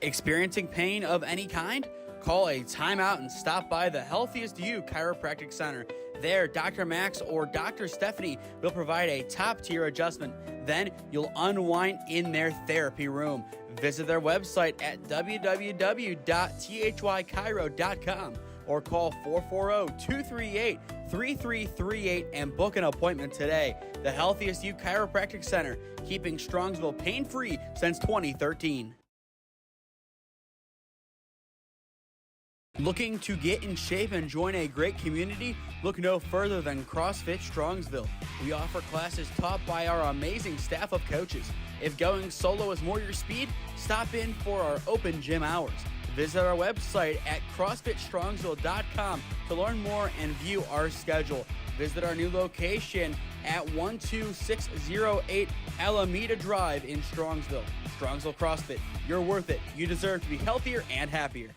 Experiencing pain of any kind? Call a timeout and stop by the Healthiest You Chiropractic Center. There, Dr. Max or Dr. Stephanie will provide a top-tier adjustment. Then you'll unwind in their therapy room. Visit their website at www.thychiro.com or call 440-238-3338 and book an appointment today. The Healthiest You Chiropractic Center, keeping Strongsville pain-free since 2013. Looking to get in shape and join a great community? Look no further than CrossFit Strongsville. We offer classes taught by our amazing staff of coaches. If going solo is more your speed, stop in for our open gym hours. Visit our website at CrossFitStrongsville.com to learn more and view our schedule. Visit our new location at 12608 Alameda Drive in Strongsville. Strongsville CrossFit, you're worth it. You deserve to be healthier and happier.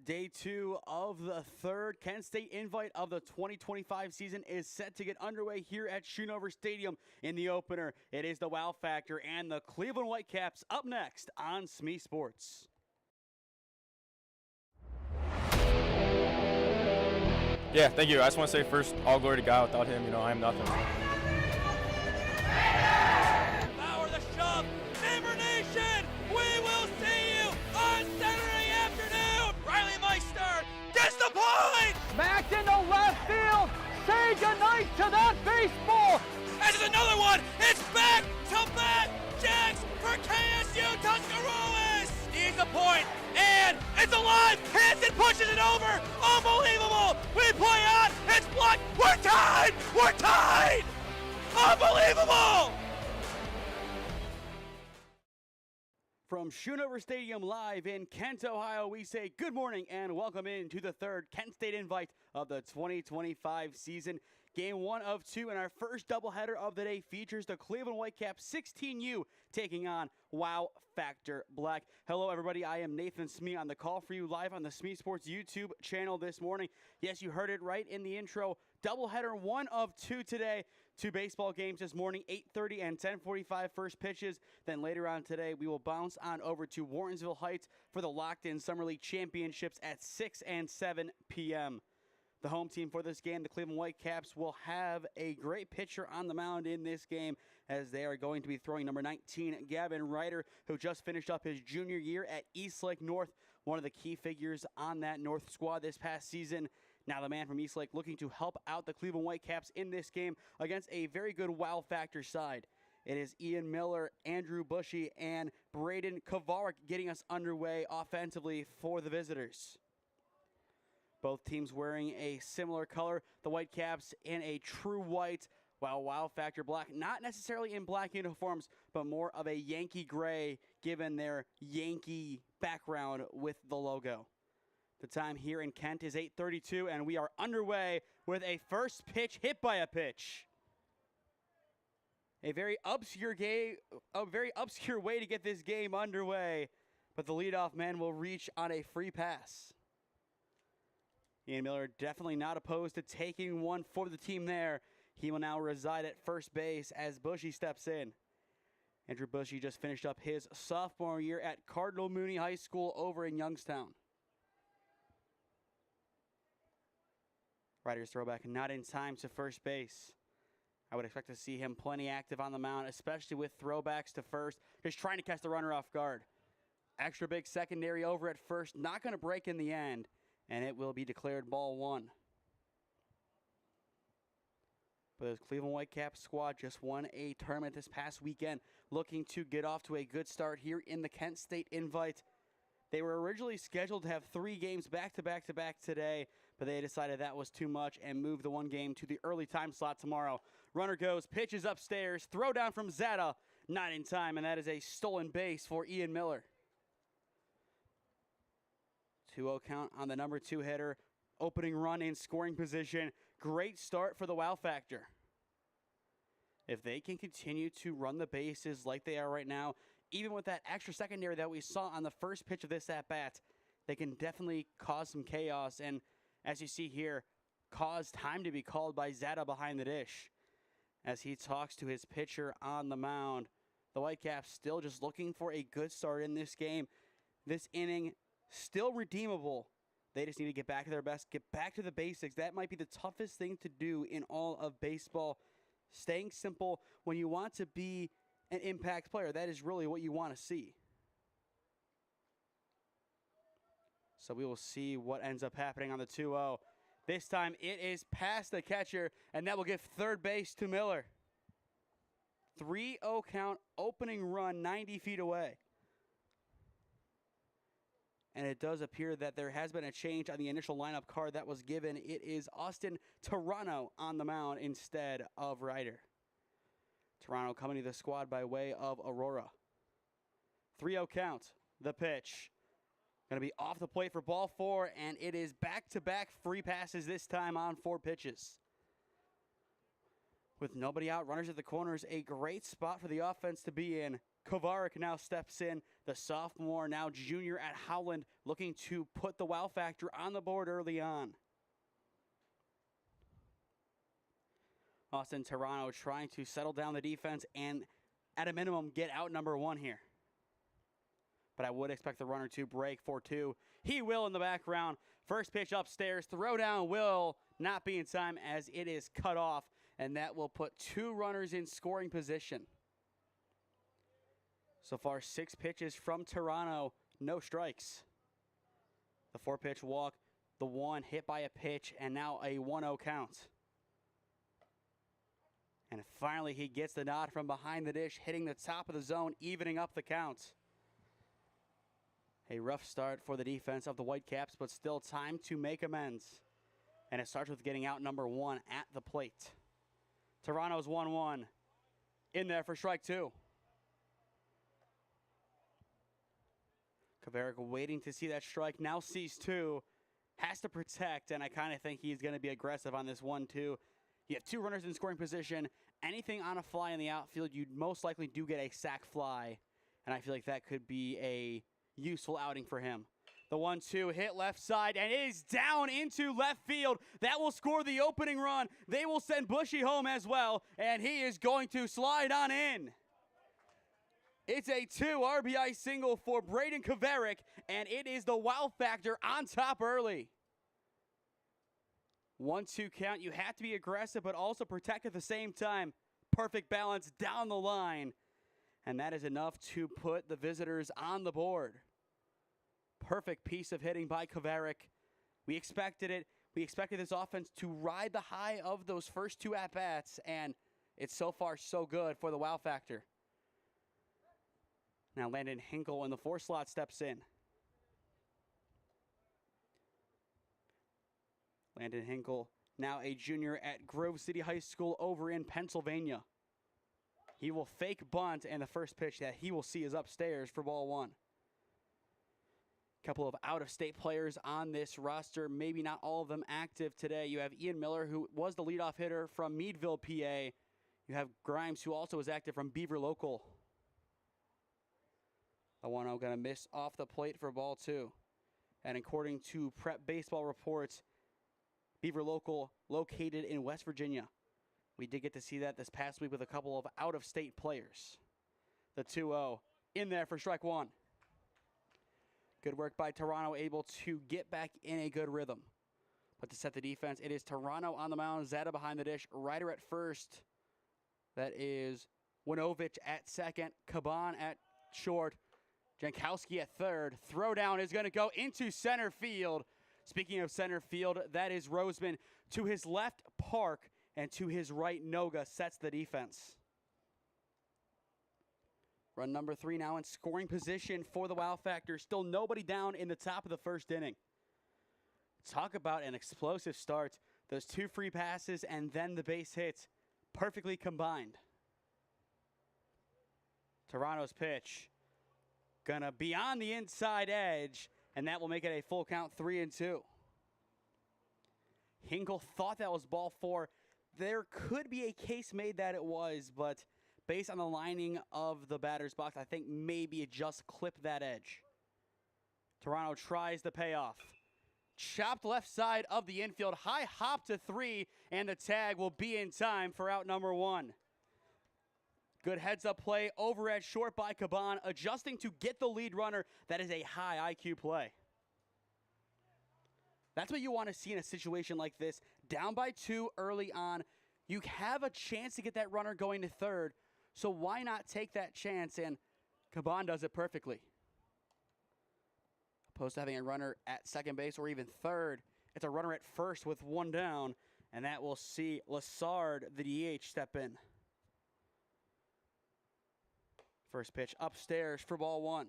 Day 2 of the third Kent State invite of the 2025 season is set to get underway here at Schoonover Stadium. In the opener, it is the Wow Factor and the Cleveland Whitecaps up next on SmeeSports. Yeah, thank you. I just want to say first, all glory to God. Without him, I am nothing. Power the shove, Neighbor Nation, we will see you on Saturday afternoon. Riley Meister gets the point. Back into left field, say goodnight to that baseball. And there's another one, it's back to back Jacks for KSU Tuscarawas. He's the point, and it's alive, hits and pushes it over, unbelievable. We play on, it's blocked, we're tied, unbelievable. From Schoonover Stadium live in Kent, Ohio, we say good morning and welcome into the third Kent State invite of the 2025 season. Game 1 of 2 and our first doubleheader of the day features the Cleveland Whitecaps 16U taking on Wow Factor Black. Hello, everybody. I am Nathan Smee on the call for you live on the SmeeSports YouTube channel this morning. Yes, you heard it right in the intro. Doubleheader 1 of 2 today. 2 baseball games this morning, 8:30 and 10:45 first pitches. Then later on today, we will bounce on over to Warrensville Heights for the locked-in Summer League Championships at 6 and 7 p.m. The home team for this game, the Cleveland Whitecaps, will have a great pitcher on the mound in this game as they are going to be throwing number 19, Gavin Ryder, who just finished up his junior year at Eastlake North, one of the key figures on that North squad this past season. Now the man from Eastlake looking to help out the Cleveland Whitecaps in this game against a very good wow factor side. It is Ian Miller, Andrew Bushy, and Braden Kovarik getting us underway offensively for the visitors. Both teams wearing a similar color. The Whitecaps in a true white, while Wow Factor black, not necessarily in black uniforms, but more of a Yankee gray given their Yankee background with the logo. The time here in Kent is 8:32, and we are underway with a first pitch hit by a pitch. A very obscure way to get this game underway, but the leadoff man will reach on a free pass. Ian Miller definitely not opposed to taking one for the team there. He will now reside at first base as Bushy steps in. Andrew Bushy just finished up his sophomore year at Cardinal Mooney High School over in Youngstown. Ryder's throwback not in time to first base. I would expect to see him plenty active on the mound, especially with throwbacks to first, just trying to catch the runner off guard. Extra big secondary over at first, not going to break in the end, and it will be declared ball one. But the Cleveland Whitecaps squad just won a tournament this past weekend, looking to get off to a good start here in the Kent State Invite. They were originally scheduled to have 3 games back-to-back today, but they decided that was too much and moved the one game to the early time slot tomorrow. Runner goes, pitches upstairs, throw down from Zada, not in time, and that is a stolen base for Ian Miller. 2-0 count on the number 2 hitter. Opening run in scoring position. Great start for the wow factor. If they can continue to run the bases like they are right now, even with that extra secondary that we saw on the first pitch of this at-bat, they can definitely cause some chaos and, as you see here, cause time to be called by Zada behind the dish. As he talks to his pitcher on the mound, the Whitecaps still just looking for a good start in this game. This inning still redeemable. They just need to get back to their best, get back to the basics. That might be the toughest thing to do in all of baseball. Staying simple when you want to be an impact player. That is really what you want to see. So we will see what ends up happening on the 2-0. This time it is past the catcher, and that will give third base to Miller. 3-0 count, opening run 90 feet away. And it does appear that there has been a change on the initial lineup card that was given. It is Austin Toronto on the mound instead of Ryder. Toronto coming to the squad by way of Aurora. 3-0 count, the pitch. Going to be off the plate for ball 4, and it is back-to-back free passes this time on 4 pitches. With nobody out, runners at the corners, a great spot for the offense to be in. Kovarik now steps in, the sophomore, now junior at Howland, looking to put the wow factor on the board early on. Austin Toronto trying to settle down the defense and, at a minimum, get out number 1 here. But I would expect the runner to break for 2. He will in the background. First pitch upstairs, throw down will not be in time as it is cut off, and that will put 2 runners in scoring position. So far, 6 pitches from Toronto, no strikes. The 4-pitch walk, the 1 hit by a pitch, and now a 1-0 count. And finally, he gets the nod from behind the dish, hitting the top of the zone, evening up the count. A rough start for the defense of the Whitecaps, but still time to make amends. And it starts with getting out number 1 at the plate. Toronto's 1-1. In there for strike 2. Kovarik waiting to see that strike, now sees 2, has to protect, and I kind of think he's going to be aggressive on this 1-2. You have 2 runners in scoring position. Anything on a fly in the outfield, you most likely do get a sac fly, and I feel like that could be a useful outing for him. The 1-2 hit left side, and it is down into left field. That will score the opening run. They will send Bushy home as well, and he is going to slide on in. It's a 2 RBI single for Braden Kovarik, and it is the wow factor on top early. 1-2 count. You have to be aggressive, but also protect at the same time. Perfect balance down the line, and that is enough to put the visitors on the board. Perfect piece of hitting by Kovarik. We expected it. We expected this offense to ride the high of those first 2 at-bats, and it's so far so good for the wow factor. Now Landon Hinkle in the 4 slot steps in. Landon Hinkle, now a junior at Grove City High School over in Pennsylvania. He will fake bunt, and the first pitch that he will see is upstairs for ball 1. Couple of out-of-state players on this roster, maybe not all of them active today. You have Ian Miller, who was the leadoff hitter from Meadville, PA. You have Grimes, who also was active from Beaver Local. The 1-0 going to miss off the plate for ball 2. And according to Prep Baseball Reports, Beaver Local located in West Virginia. We did get to see that this past week with a couple of out-of-state players. The 2-0 in there for strike 1. Good work by Toronto, able to get back in a good rhythm. But to set the defense, it is Toronto on the mound, Zeta behind the dish, Ryder at first. That is Winovich at second, Caban at short, Jankowski at third. Throwdown is going to go into center field. Speaking of center field, that is Roseman. To his left, Park, and to his right, Noga sets the defense. Run number 3 now in scoring position for the Wow Factor. Still nobody down in the top of the first inning. Talk about an explosive start. Those 2 free passes and then the base hits perfectly combined. Toronto's pitch gonna be on the inside edge, and that will make it a full count, 3-2. Hinkle thought that was ball 4. There could be a case made that it was, but based on the lining of the batter's box, I think maybe it just clipped that edge. Toronto tries the payoff. Chopped left side of the infield, high hop to 3, and the tag will be in time for out number 1. Good heads-up play over at short by Caban, adjusting to get the lead runner. That is a high IQ play. That's what you want to see in a situation like this. Down by 2 early on, you have a chance to get that runner going to third, so why not take that chance? And Caban does it perfectly. Opposed to having a runner at second base or even third, it's a runner at first with 1 down, and that will see Lassard, the DH, step in. First pitch upstairs for ball 1.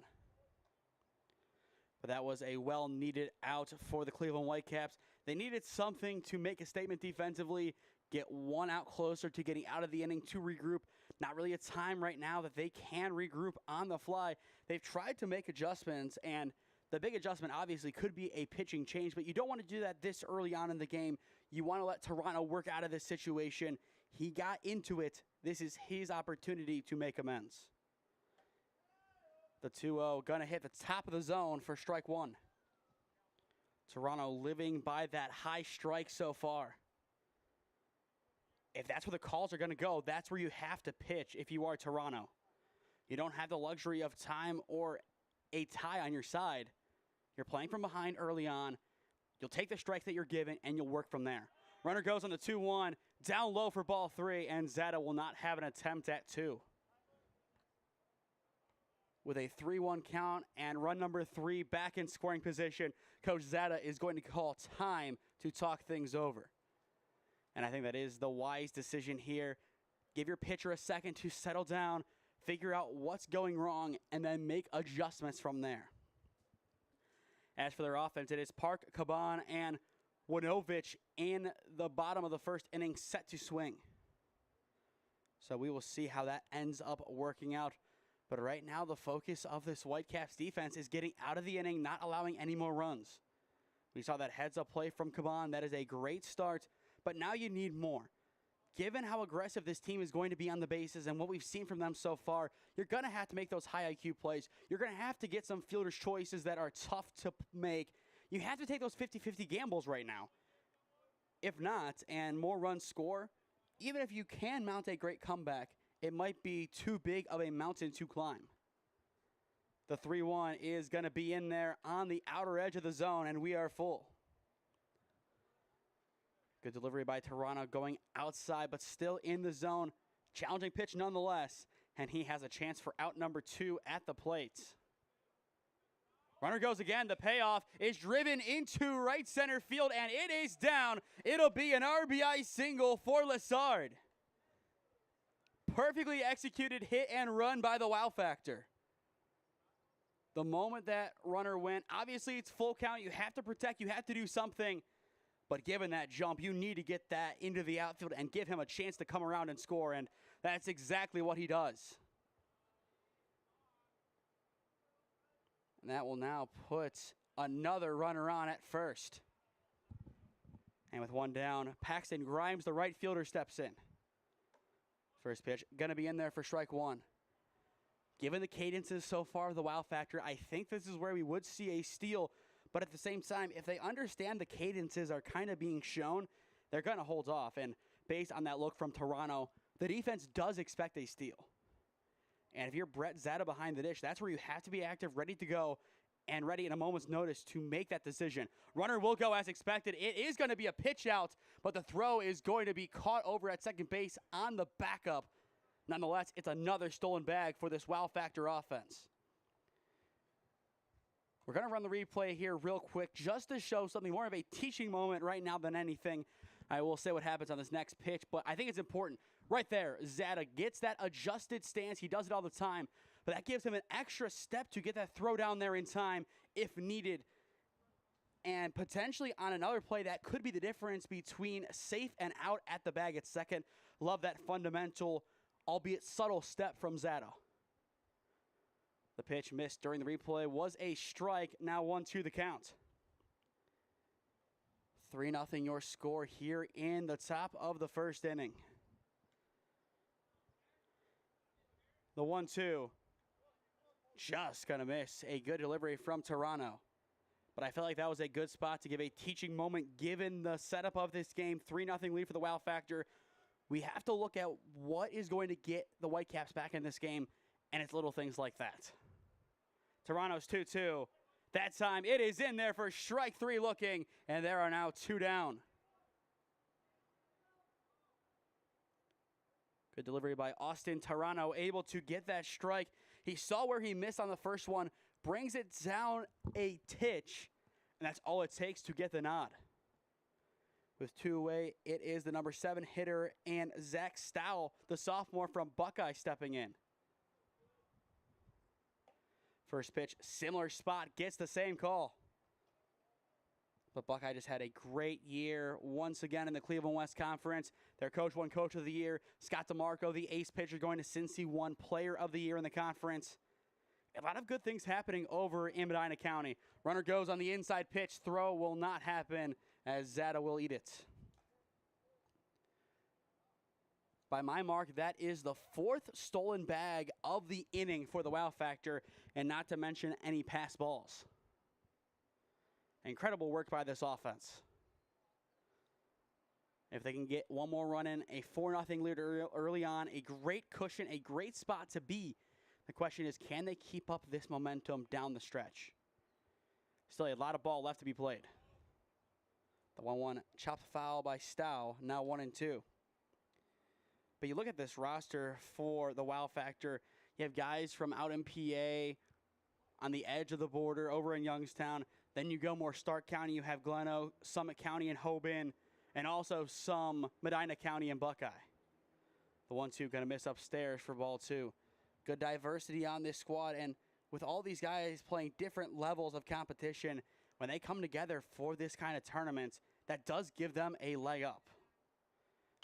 But that was a well-needed out for the Cleveland Whitecaps. They needed something to make a statement defensively, get 1 out closer to getting out of the inning to regroup. Not really a time right now that they can regroup on the fly. They've tried to make adjustments, and the big adjustment obviously could be a pitching change, but you don't want to do that this early on in the game. You want to let Toronto work out of this situation. He got into it. This is his opportunity to make amends. The 2-0 gonna hit the top of the zone for strike 1. Toronto living by that high strike so far. If that's where the calls are gonna go, that's where you have to pitch if you are Toronto. You don't have the luxury of time or a tie on your side. You're playing from behind early on. You'll take the strike that you're given and you'll work from there. Runner goes on the 2-1, down low for ball 3, and Zeta will not have an attempt at 2. With a 3-1 count and run number 3 back in scoring position, Coach Zeta is going to call time to talk things over. And I think that is the wise decision here. Give your pitcher a second to settle down, figure out what's going wrong, and then make adjustments from there. As for their offense, it is Park, Caban, and Winovich in the bottom of the first inning set to swing. So we will see how that ends up working out. But right now, the focus of this Whitecaps defense is getting out of the inning, not allowing any more runs. We saw that heads-up play from Caban. That is a great start, but now you need more. Given how aggressive this team is going to be on the bases and what we've seen from them so far, you're going to have to make those high IQ plays. You're going to have to get some fielder's choices that are tough to make. You have to take those 50-50 gambles right now. If not, and more runs score, even if you can mount a great comeback, it might be too big of a mountain to climb. The 3-1 is going to be in there on the outer edge of the zone, and we are full. Good delivery by Toronto, going outside, but still in the zone. Challenging pitch nonetheless, and he has a chance for out number 2 at the plate. Runner goes again. The payoff is driven into right center field, and it is down. It'll be an RBI single for Lessard. Perfectly executed hit and run by the Wow Factor. The moment that runner went, obviously it's full count. You have to protect. You have to do something. But given that jump, you need to get that into the outfield and give him a chance to come around and score, and that's exactly what he does. And that will now put another runner on at first. And with one down, Paxton Grimes, the right fielder, steps in. First pitch, going to be in there for strike one. Given the cadences so far of the Wow Factor, I think this is where we would see a steal. But at the same time, if they understand the cadences are kind of being shown, they're going to hold off. And based on that look from Toronto, the defense does expect a steal. And if you're Brett Zada behind the dish, that's where you have to be active, ready to go, and ready in a moment's notice to make that decision. Runner will go as expected. It is going to be a pitch out, but the throw is going to be caught over at second base on the backup. Nonetheless, it's another stolen bag for this Wow Factor offense. We're going to run the replay here real quick just to show something more of a teaching moment right now than anything. I will say what happens on this next pitch, but I think it's important. Right there, Zada gets that adjusted stance. He does it all the time, but that gives him an extra step to get that throw down there in time if needed. And potentially on another play, that could be the difference between safe and out at the bag at second. Love that fundamental, albeit subtle step from Zada. The pitch missed during the replay was a strike. Now 1-2 the count. 3-0 your score here in the top of the first inning. The 1-2 just gonna miss. A good delivery from Toronto. But I felt like that was a good spot to give a teaching moment given the setup of this game. 3-0 lead for the Wow Factor. We have to look at what is going to get the Whitecaps back in this game, and it's little things like that. Toronto's 2-2. That time it is in there for strike three looking, and there are now 2 down. Good delivery by Austin Toronto, able to get that strike. He saw where he missed on the first one, brings it down a titch, and that's all it takes to get the nod. With 2 away, it is the number 7 hitter and Zach Stowell, the sophomore from Buckeye, stepping in. First pitch, similar spot, gets the same call. But Buckeye just had a great year once again in the Cleveland West Conference. Their coach won Coach of the Year. Scott DeMarco, the ace pitcher, going to Cincy, won Player of the Year in the conference. A lot of good things happening over in Medina County. Runner goes on the inside pitch. Throw will not happen as Zada will eat it. By my mark, that is the 4th stolen bag of the inning for the Wow Factor, and not to mention any pass balls. Incredible work by this offense. If they can get one more run in, a 4-0 lead early on, a great cushion, a great spot to be. The question is, can they keep up this momentum down the stretch? Still a lot of ball left to be played. The 1-1 chopped foul by Stow, now 1-2. But you look at this roster for the Wow Factor, you have guys from out in PA, on the edge of the border, over in Youngstown. Then you go more Stark County, you have Gleno, Summit County, and Hoban, and also some Medina County and Buckeye. The 1-2 going to miss upstairs for ball 2. Good diversity on this squad, and with all these guys playing different levels of competition, when they come together for this kind of tournament, that does give them a leg up.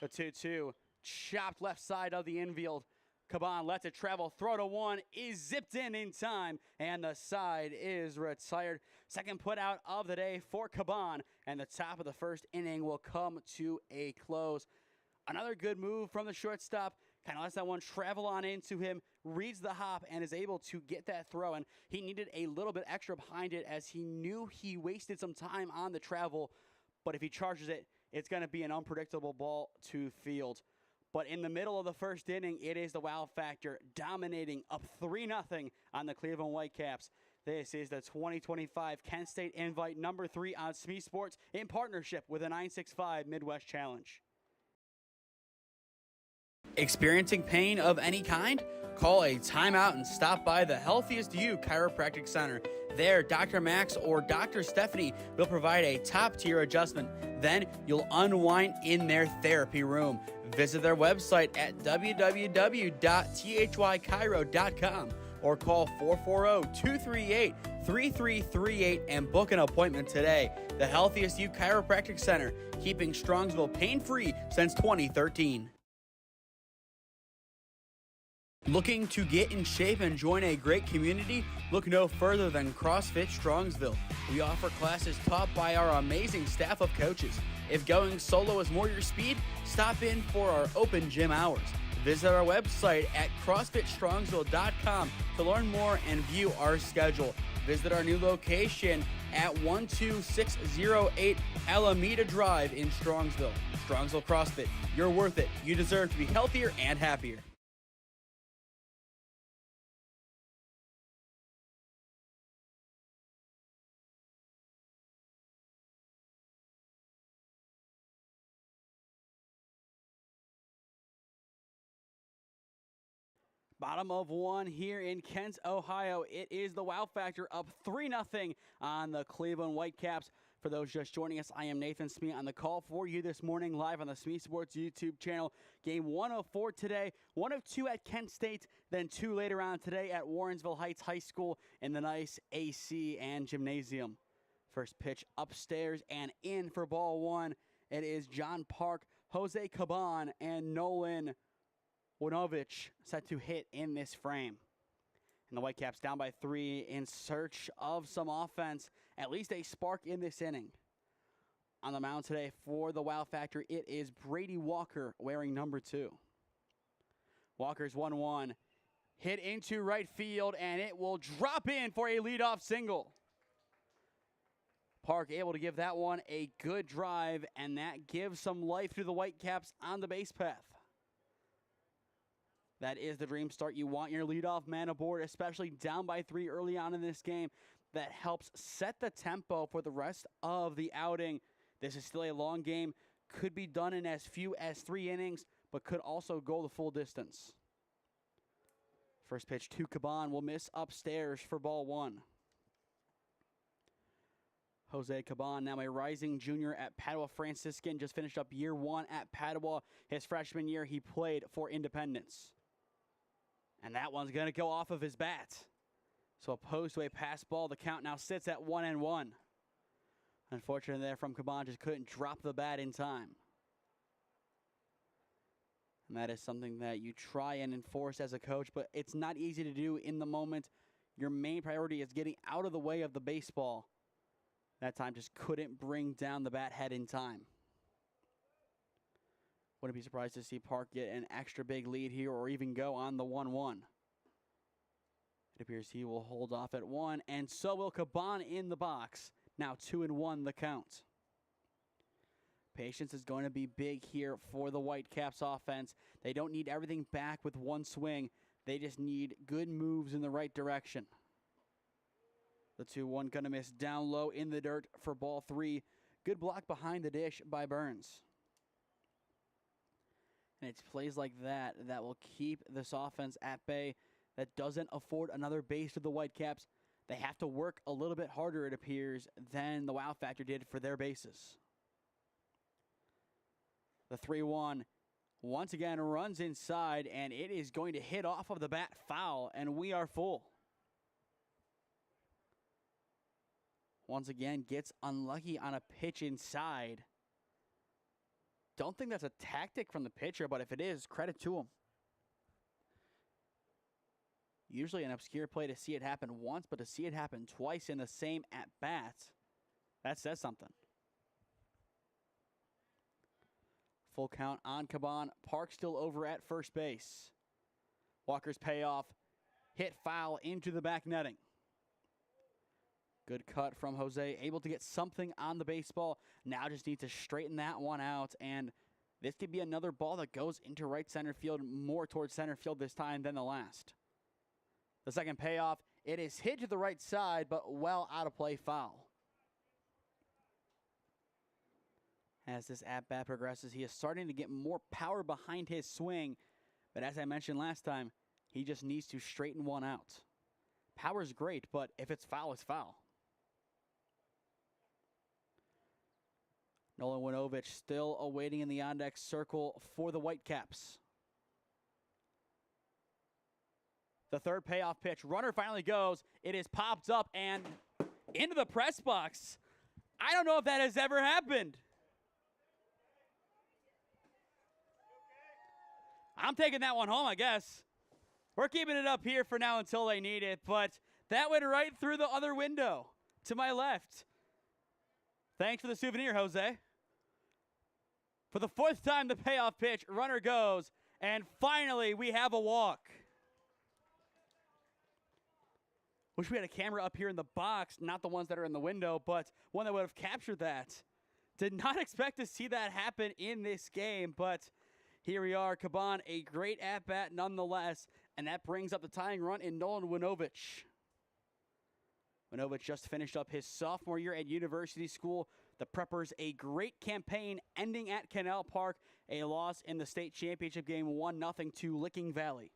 The 2-2, chopped left side of the infield. Caban lets it travel. Throw to 1 is zipped in time, and the side is retired. Second put out of the day for Caban, and the top of the first inning will come to a close. Another good move from the shortstop. Kind of lets that one travel on into him, reads the hop, and is able to get that throw. And he needed a little bit extra behind it as he knew he wasted some time on the travel. But if he charges it, it's going to be an unpredictable ball to field. But in the middle of the first inning, it is the Wow Factor dominating up 3-0 on the Cleveland Whitecaps. This is the 2025 Kent State Invite number 3 on SmeeSports in partnership with the 965 Midwest Challenge. Experiencing pain of any kind? Call a timeout and stop by the Healthiest You Chiropractic Center. There, Dr. Max or Dr. Stephanie will provide a top-tier adjustment. Then you'll unwind in their therapy room. Visit their website at www.thychiro.com or call 440-238-3338 and book an appointment today. The Healthiest You Chiropractic Center, keeping Strongsville pain-free since 2013. Looking to get in shape and join a great community? Look no further than CrossFit Strongsville. We offer classes taught by our amazing staff of coaches. If going solo is more your speed, stop in for our open gym hours. Visit our website at CrossFitStrongsville.com to learn more and view our schedule. Visit our new location at 12608 Alameda Drive in Strongsville. Strongsville CrossFit, you're worth it. You deserve to be healthier and happier. Bottom of one here in Kent, Ohio. It is the Wow Factor up 3-0 on the Cleveland Whitecaps. For those just joining us, I am Nathan Smee on the call for you this morning live on the SmeeSports YouTube channel. Game 1 of 4 today, 1 of 2 at Kent State, then 2 later on today at Warrensville Heights High School in the nice AC and gymnasium. First pitch upstairs and in for ball 1. It is John Park, Jose Caban, and Nolan Winovich set to hit in this frame. And the Whitecaps down by 3 in search of some offense, at least a spark in this inning. On the mound today for the Wow Factor, it is Brady Walker wearing number 2. Walker's 1-1, hit into right field, and it will drop in for a leadoff single. Park able to give that one a good drive, and that gives some life to the Whitecaps on the base path. That is the dream start. You want your leadoff man aboard, especially down by 3 early on in this game. That helps set the tempo for the rest of the outing. This is still a long game. Could be done in as few as 3 innings, but could also go the full distance. First pitch to Caban will miss upstairs for ball 1. Jose Caban, now a rising junior at Padua Franciscan, just finished up year 1 at Padua. His freshman year, he played for Independence. And that one's going to go off of his bat. So opposed to a pass ball, the count now sits at 1-1. Unfortunately there from Caban, just couldn't drop the bat in time. And that is something that you try and enforce as a coach, but it's not easy to do in the moment. Your main priority is getting out of the way of the baseball. That time just couldn't bring down the bat head in time. Wouldn't be surprised to see Park get an extra big lead here or even go on the 1-1. It appears he will hold off at 1, and so will Caban in the box. Now 2-1 the count. Patience is going to be big here for the Whitecaps offense. They don't need everything back with one swing. They just need good moves in the right direction. The 2-1 going to miss down low in the dirt for ball 3. Good block behind the dish by Burns. And it's plays like that that will keep this offense at bay. That doesn't afford another base to the Whitecaps. They have to work a little bit harder, it appears, than the Wow Factor did for their bases. The 3-1 once again runs inside, and it is going to hit off of the bat foul, and we are full. Once again, gets unlucky on a pitch inside. Don't think that's a tactic from the pitcher, but if it is, credit to him. Usually an obscure play to see it happen once, but to see it happen twice in the same at-bat, that says something. Full count on Caban. Park still over at first base. Walker's payoff. Hit foul into the back netting. Good cut from Jose, able to get something on the baseball. Now just needs to straighten that one out, and this could be another ball that goes into right center field, more towards center field this time than the last. The second payoff, it is hit to the right side, but well out of play foul. As this at-bat progresses, he is starting to get more power behind his swing, But as I mentioned last time, he just needs to straighten one out. Power's great, but if it's foul, it's foul. Nolan Winovich still awaiting in the on-deck circle for the Whitecaps. The third payoff pitch. Runner finally goes. It is popped up and into the press box. I don't know if that has ever happened. I'm taking that one home, I guess. We're keeping it up here for now until they need it, but that went right through the other window to my left. Thanks for the souvenir, Jose. For the fourth time, the payoff pitch, runner goes, and finally we have a walk. Wish we had a camera up here in the box, not the ones that are in the window, but one that would have captured that. Did not expect to see that happen in this game, but here we are. Caban, a great at-bat nonetheless, and that brings up the tying run in Nolan Winovich. Winovich just finished up his sophomore year at University School. The Preppers, a great campaign ending at Canal Park, a loss in the state championship game 1-0 to Licking Valley.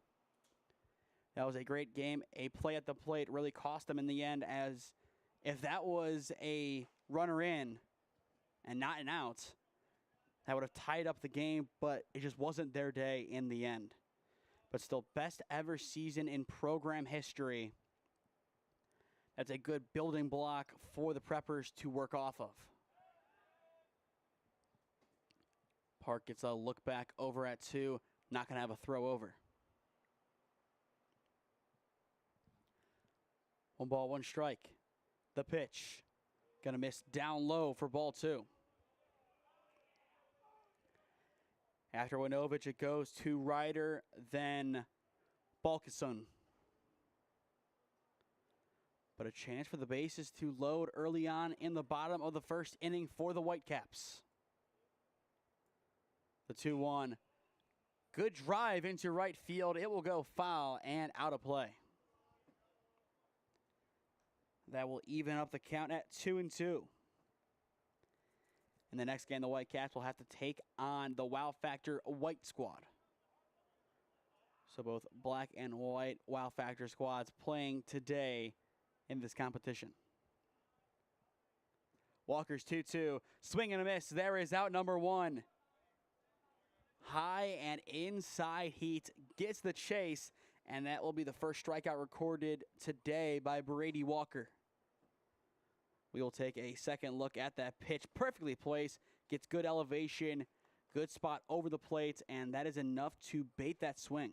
That was a great game. A play at the plate really cost them in the end, as if that was a runner in and not an out, that would have tied up the game, but it just wasn't their day in the end. But still, best ever season in program history. That's a good building block for the Preppers to work off of. Park gets a look back over at 2. Not going to have a throw over. 1 ball, 1 strike. The pitch. Going to miss down low for ball 2. After Winovich, it goes to Ryder, then Balkason. But a chance for the bases to load early on in the bottom of the first inning for the Whitecaps. The 2-1. Good drive into right field. It will go foul and out of play. That will even up the count at 2-2. In the next game, the Whitecaps will have to take on the Wow Factor White squad. So both black and white Wow Factor squads playing today in this competition. Walker's 2-2. Swing and a miss. There is out number 1. High and inside heat gets the chase, and that will be the first strikeout recorded today by Brady Walker. We will take a second look at that pitch. Perfectly placed, gets good elevation, good spot over the plate, and that is enough to bait that swing.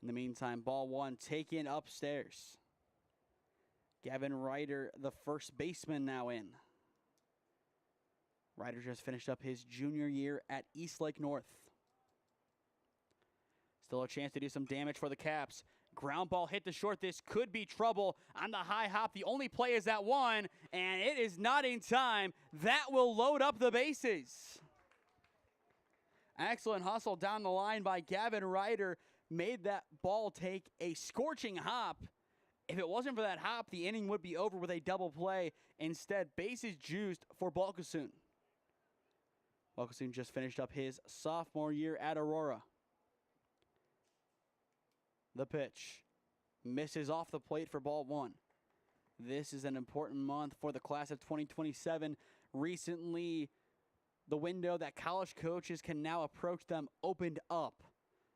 In the meantime, ball 1 taken upstairs. Gavin Ryder, the first baseman, now in. Ryder just finished up his junior year at Eastlake North. Still a chance to do some damage for the Caps. Ground ball hit to short. This could be trouble on the high hop. The only play is that 1, and it is not in time. That will load up the bases. Excellent hustle down the line by Gavin Ryder. Made that ball take a scorching hop. If it wasn't for that hop, the inning would be over with a double play. Instead, bases juiced for Balkasoon. Balkasoon just finished up his sophomore year at Aurora. The pitch misses off the plate for ball 1. This is an important month for the class of 2027. Recently, the window that college coaches can now approach them opened up.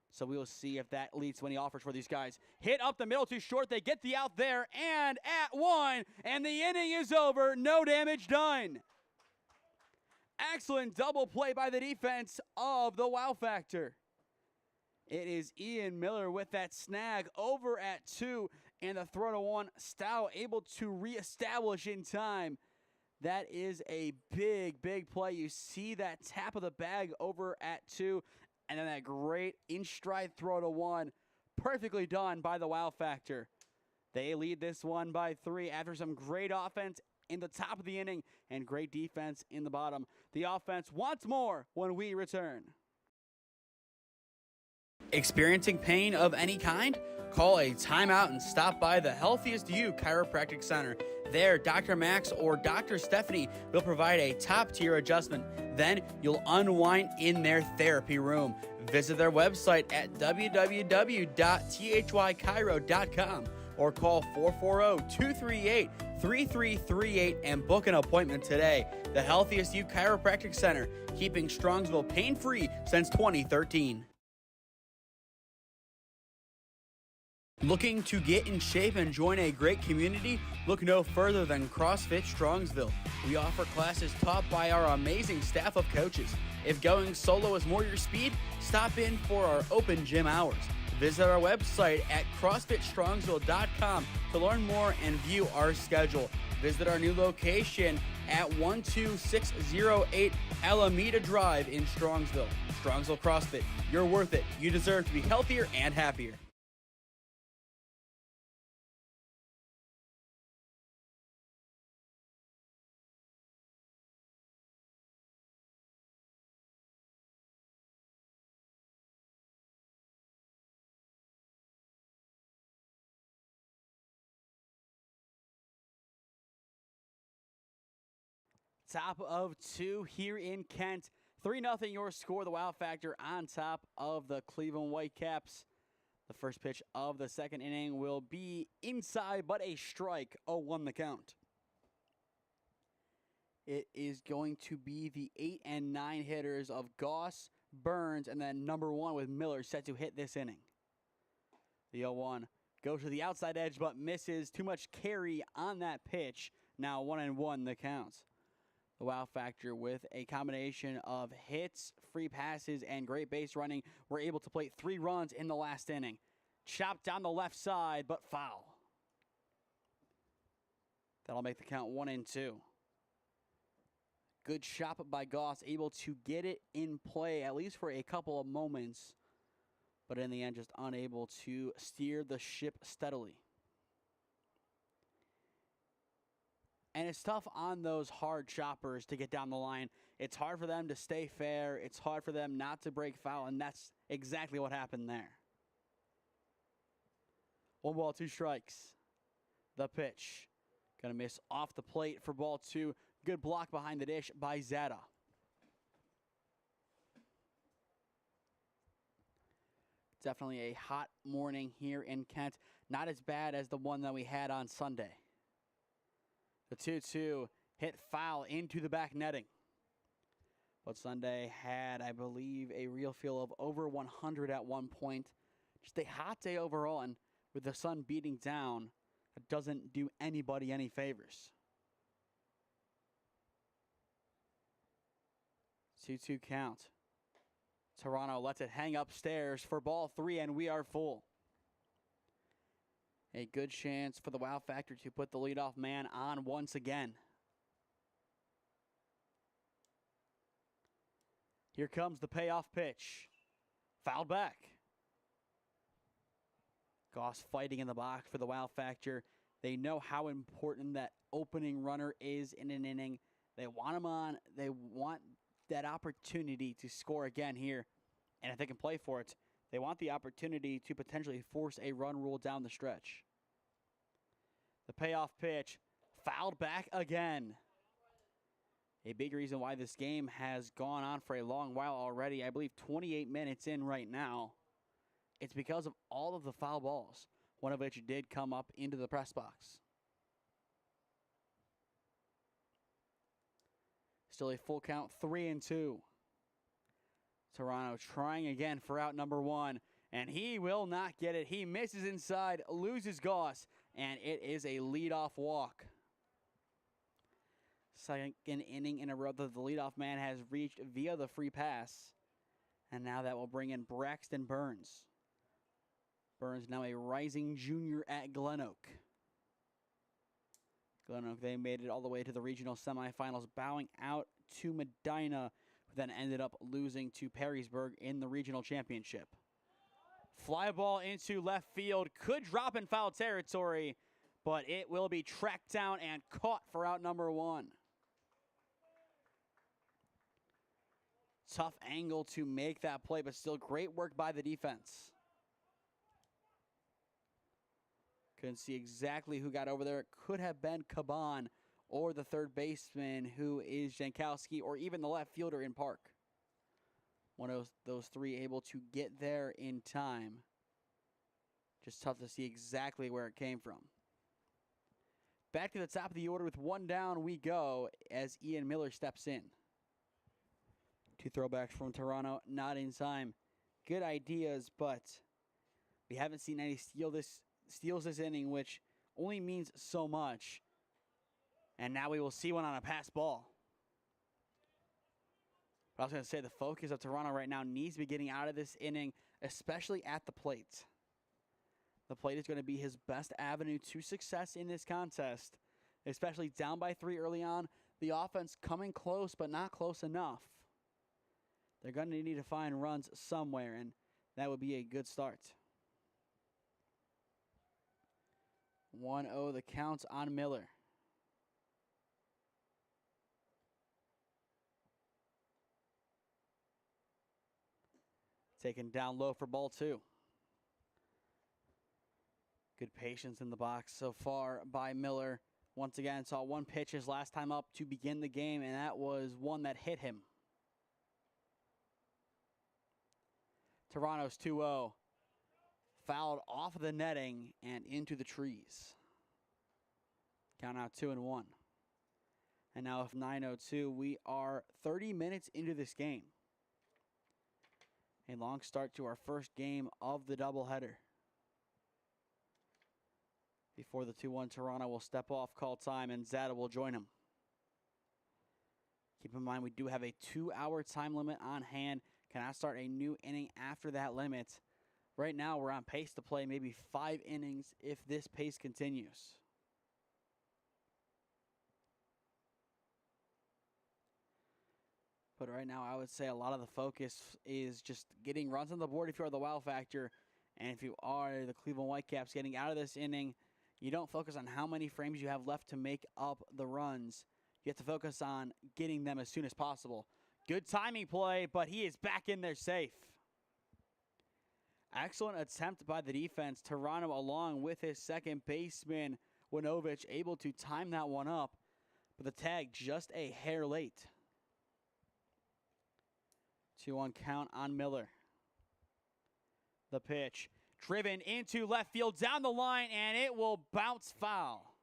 So we will see if that leads to any offers for these guys. Hit up the middle too short. They get the out there and at 1. And the inning is over. No damage done. Excellent double play by the defense of the Wow Factor. It is Ian Miller with that snag over at 2, and the throw to 1. Stow able to reestablish in time. That is a big, big play. You see that tap of the bag over at 2, and then that great in-stride throw to 1. Perfectly done by the Wow Factor. They lead this one by 3 after some great offense in the top of the inning and great defense in the bottom. The offense wants more when we return. Experiencing pain of any kind? Call a timeout and stop by the Healthiest You Chiropractic Center. There, Dr. Max or Dr. Stephanie will provide a top-tier adjustment. Then you'll unwind in their therapy room. Visit their website at www.thychiro.com or call 440-238-3338 and book an appointment today. The Healthiest You Chiropractic Center, keeping Strongsville pain-free since 2013. Looking to get in shape and join a great community? Look no further than CrossFit Strongsville. We offer classes taught by our amazing staff of coaches. If going solo is more your speed, stop in for our open gym hours. Visit our website at CrossFitStrongsville.com to learn more and view our schedule. Visit our new location at 12608 Alameda Drive in Strongsville. Strongsville CrossFit, you're worth it. You deserve to be healthier and happier. Top of two here in Kent. 3-0 your score, the Wow Factor on top of the Cleveland Whitecaps. The first pitch of the second inning will be inside, but a strike. 0-1 the count. It is going to be the 8 and 9 hitters of Goss, Burns, and then number 1 with Miller set to hit this inning. The 0-1 goes to the outside edge, but misses. Too much carry on that pitch. Now 1-1 the count. The Wow Factor, with a combination of hits, free passes, and great base running, were able to plate 3 runs in the last inning. Chopped down the left side, but foul. That'll make the count 1-2. Good chop by Goss, able to get it in play, at least for a couple of moments, but in the end just unable to steer the ship steadily. And it's tough on those hard choppers to get down the line. It's hard for them to stay fair. It's hard for them not to break foul, and that's exactly what happened there. 1 ball, 2 strikes. The pitch. Gonna miss off the plate for ball 2. Good block behind the dish by Zada. Definitely a hot morning here in Kent. Not as bad as the one that we had on Sunday. The 2-2 hit foul into the back netting. But Sunday had, I believe, a real feel of over 100 at one point. Just a hot day overall, and with the sun beating down, it doesn't do anybody any favors. 2-2 count. Toronto lets it hang upstairs for ball 3, and we are full. A good chance for the Wow Factor to put the leadoff man on once again. Here comes the payoff pitch. Fouled back. Goss fighting in the box for the Wow Factor. They know how important that opening runner is in an inning. They want him on. They want that opportunity to score again here. And if they can play for it, they want the opportunity to potentially force a run rule down the stretch. The payoff pitch, fouled back again. A big reason why this game has gone on for a long while already, I believe 28 minutes in right now. It's because of all of the foul balls, one of which did come up into the press box. Still a full count, 3-2. Toronto trying again for out number 1, and he will not get it. He misses inside, loses Goss, and it is a leadoff walk. Second inning in a row that the leadoff man has reached via the free pass. And now that will bring in Braxton Burns. Burns now a rising junior at Glen Oak. Glen Oak, they made it all the way to the regional semifinals, bowing out to Medina, who then ended up losing to Perrysburg in the regional championship. Fly ball into left field, could drop in foul territory, but it will be tracked down and caught for out number 1. Tough angle to make that play, but still great work by the defense. Couldn't see exactly who got over there. It could have been Caban or the third baseman, who is Jankowski, or even the left fielder in Park. One of those three able to get there in time. Just tough to see exactly where it came from. Back to the top of the order with one down we go as Ian Miller steps in. Two throwbacks from Toronto, not in time. Good ideas, but we haven't seen any steals this inning, which only means so much. And now we will see one on a pass ball. But I was going to say the focus of Toronto right now needs to be getting out of this inning, especially at the plate. The plate is going to be his best avenue to success in this contest, especially down by 3 early on. The offense coming close, but not close enough. They're going to need to find runs somewhere, and that would be a good start. 1-0 the count on Miller. Taken down low for ball 2. Good patience in the box so far by Miller. Once again, saw one pitch his last time up to begin the game, and that was one that hit him. Toronto's 2-0. Fouled off of the netting and into the trees. Count out 2-1. And now with 9:02, we are 30 minutes into this game. A long start to our first game of the doubleheader. Before the 2-1, Toronto will step off call time, and Zada will join him. Keep in mind, we do have a 2-hour time limit on hand. Cannot start a new inning after that limit. Right now, we're on pace to play maybe 5 innings if this pace continues. But right now, I would say a lot of the focus is just getting runs on the board if you are the wow factor. And if you are the Cleveland Whitecaps, getting out of this inning, you don't focus on how many frames you have left to make up the runs. You have to focus on getting them as soon as possible. Good timing play, but he is back in there safe. Excellent attempt by the defense. Toronto, along with his second baseman, Winovich, able to time that one up. But the tag just a hair late. 2-1 count on Miller. The pitch. Driven into left field, down the line, and it will bounce foul.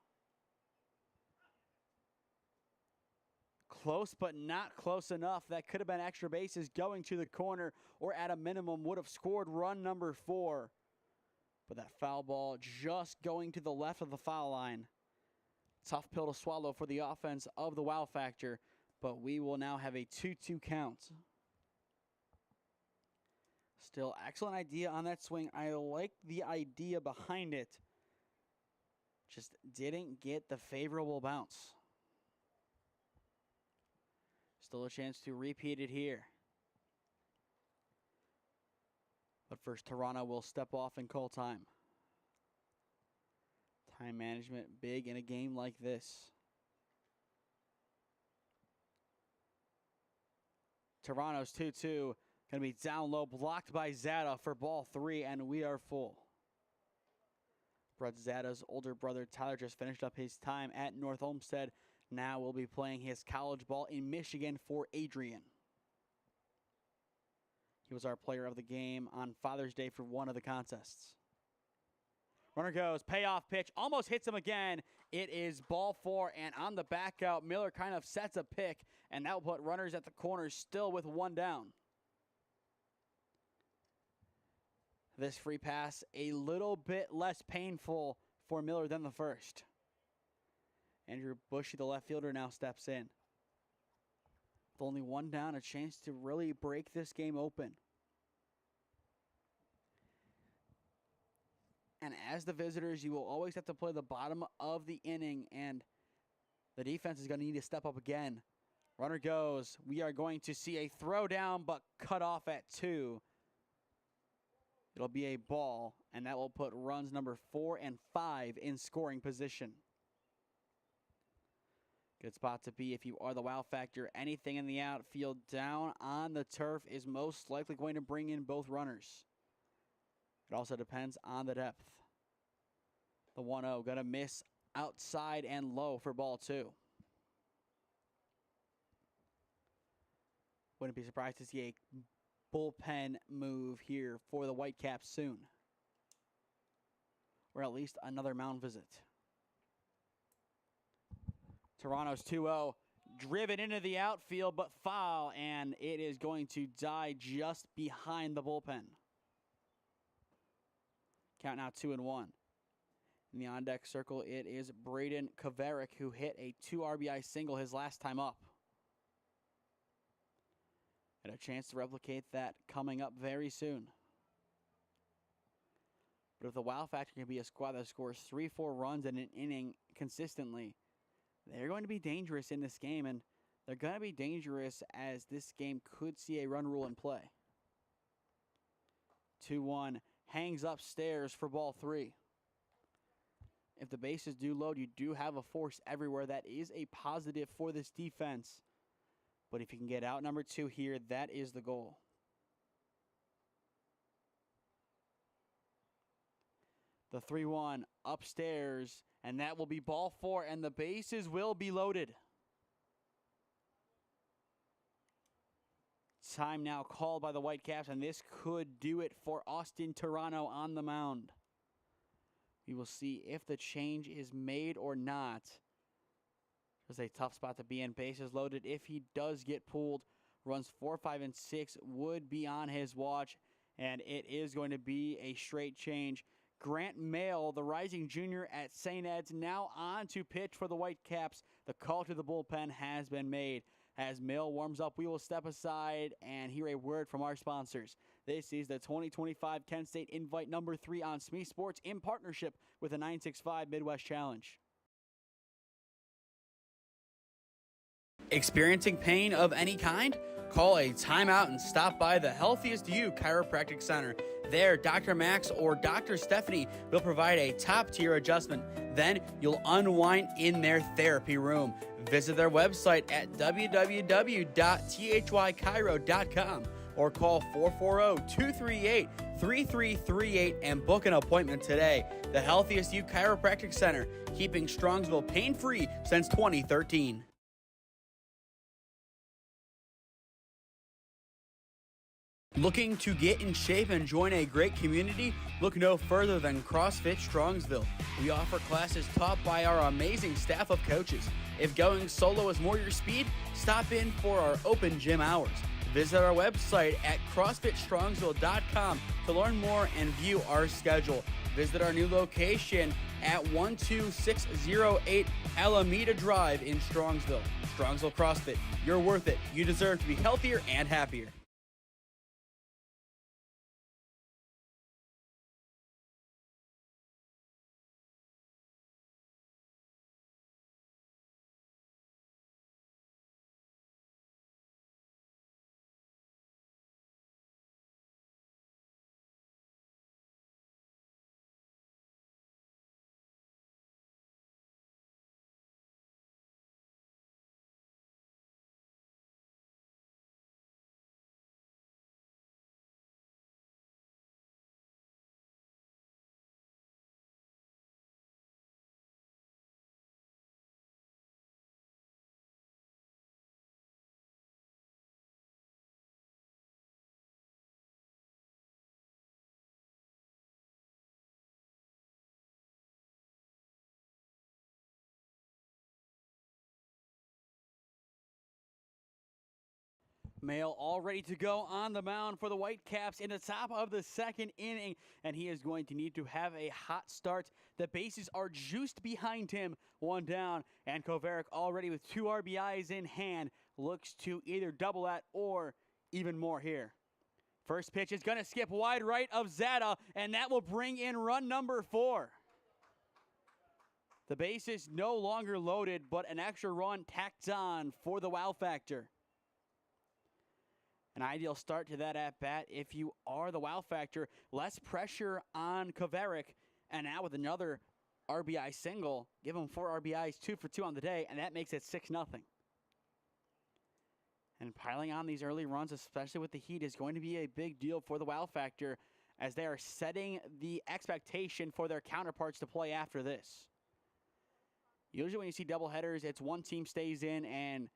Close, but not close enough. That could have been extra bases going to the corner, or at a minimum would have scored run number 4. But that foul ball just going to the left of the foul line. Tough pill to swallow for the offense of the wow factor, but we will now have a 2-2 count. Still, excellent idea on that swing. I like the idea behind it. Just didn't get the favorable bounce. Still a chance to repeat it here. But first, Toronto will step off and call time. Time management big in a game like this. Toronto's 2-2. Going to be down low, blocked by Zada for ball 3, and we are full. Brett Zada's older brother Tyler just finished up his time at North Olmsted. Now will be playing his college ball in Michigan for Adrian. He was our player of the game on Father's Day for one of the contests. Runner goes, payoff pitch, almost hits him again. It is ball 4, and on the back out, Miller kind of sets a pick, and that will put runners at the corners still with 1 down. This free pass a little bit less painful for Miller than the first. Andrew Bushy, the left fielder, now steps in. With only 1 down, a chance to really break this game open. And as the visitors, you will always have to play the bottom of the inning, and the defense is going to need to step up again. Runner goes. We are going to see a throw down, but cut off at 2. It'll be a ball, and that will put runs number 4 and 5 in scoring position. Good spot to be if you are the Wow Factor. Anything in the outfield down on the turf is most likely going to bring in both runners. It also depends on the depth. The 1-0 going to miss outside and low for ball 2. Wouldn't be surprised to see a bullpen move here for the Whitecaps soon. Or at least another mound visit. Toronto's 2-0 driven into the outfield, but foul, and it is going to die just behind the bullpen. Count now 2-1. In the on-deck circle, it is Braden Kovaric, who hit a 2 RBI single his last time up. And a chance to replicate that coming up very soon. But if the Wow Factor can be a squad that scores 3-4 runs in an inning consistently, they're going to be dangerous in this game, and they're going to be dangerous as this game could see a run rule in play. 2-1 hangs upstairs for ball 3. If the bases do load, you do have a force everywhere. That is a positive for this defense. But if you can get out number 2 here, that is the goal. The 3-1 upstairs, and that will be ball 4, and the bases will be loaded. Time now called by the Whitecaps, and this could do it for Austin Toronto on the mound. We will see if the change is made or not. It's a tough spot to be in. Bases loaded. If he does get pulled, runs 4, 5, and 6 would be on his watch, and it is going to be a straight change. Grant Mail, the rising junior at St. Ed's, now on to pitch for the Whitecaps. The call to the bullpen has been made. As Mail warms up, we will step aside and hear a word from our sponsors. This is the 2025 Kent State Invite number 3 on SmeeSports in partnership with the 965 Midwest Challenge. Experiencing pain of any kind? Call a timeout and stop by the Healthiest You Chiropractic Center. There, Dr. Max or Dr. Stephanie will provide a top-tier adjustment. Then you'll unwind in their therapy room. Visit their website at www.thychiro.com or call 440-238-3338 and book an appointment today. The Healthiest You Chiropractic Center, keeping Strongsville pain-free since 2013. Looking to get in shape and join a great community? Look no further than CrossFit Strongsville. We offer classes taught by our amazing staff of coaches. If going solo is more your speed, stop in for our open gym hours. Visit our website at CrossFitStrongsville.com to learn more and view our schedule. Visit our new location at 12608 Alameda Drive in Strongsville. Strongsville CrossFit, you're worth it. You deserve to be healthier and happier. Mail all ready to go on the mound for the Whitecaps in the top of the second inning, and he is going to need to have a hot start. The bases are juiced behind him, 1 down, and Kovaric already with 2 RBIs in hand looks to either double that or even more here. First pitch is going to skip wide right of Zada, and that will bring in run number 4. The base is no longer loaded, but an extra run tacked on for the Wow Factor. An ideal start to that at-bat if you are the Wow Factor. Less pressure on Kovaric, and now with another RBI single, give him 4 RBIs, 2 for 2 on the day, and that makes it 6-0. And piling on these early runs, especially with the Heat, is going to be a big deal for the wow factor as they are setting the expectation for their counterparts to play after this. Usually when you see doubleheaders, it's one team stays in and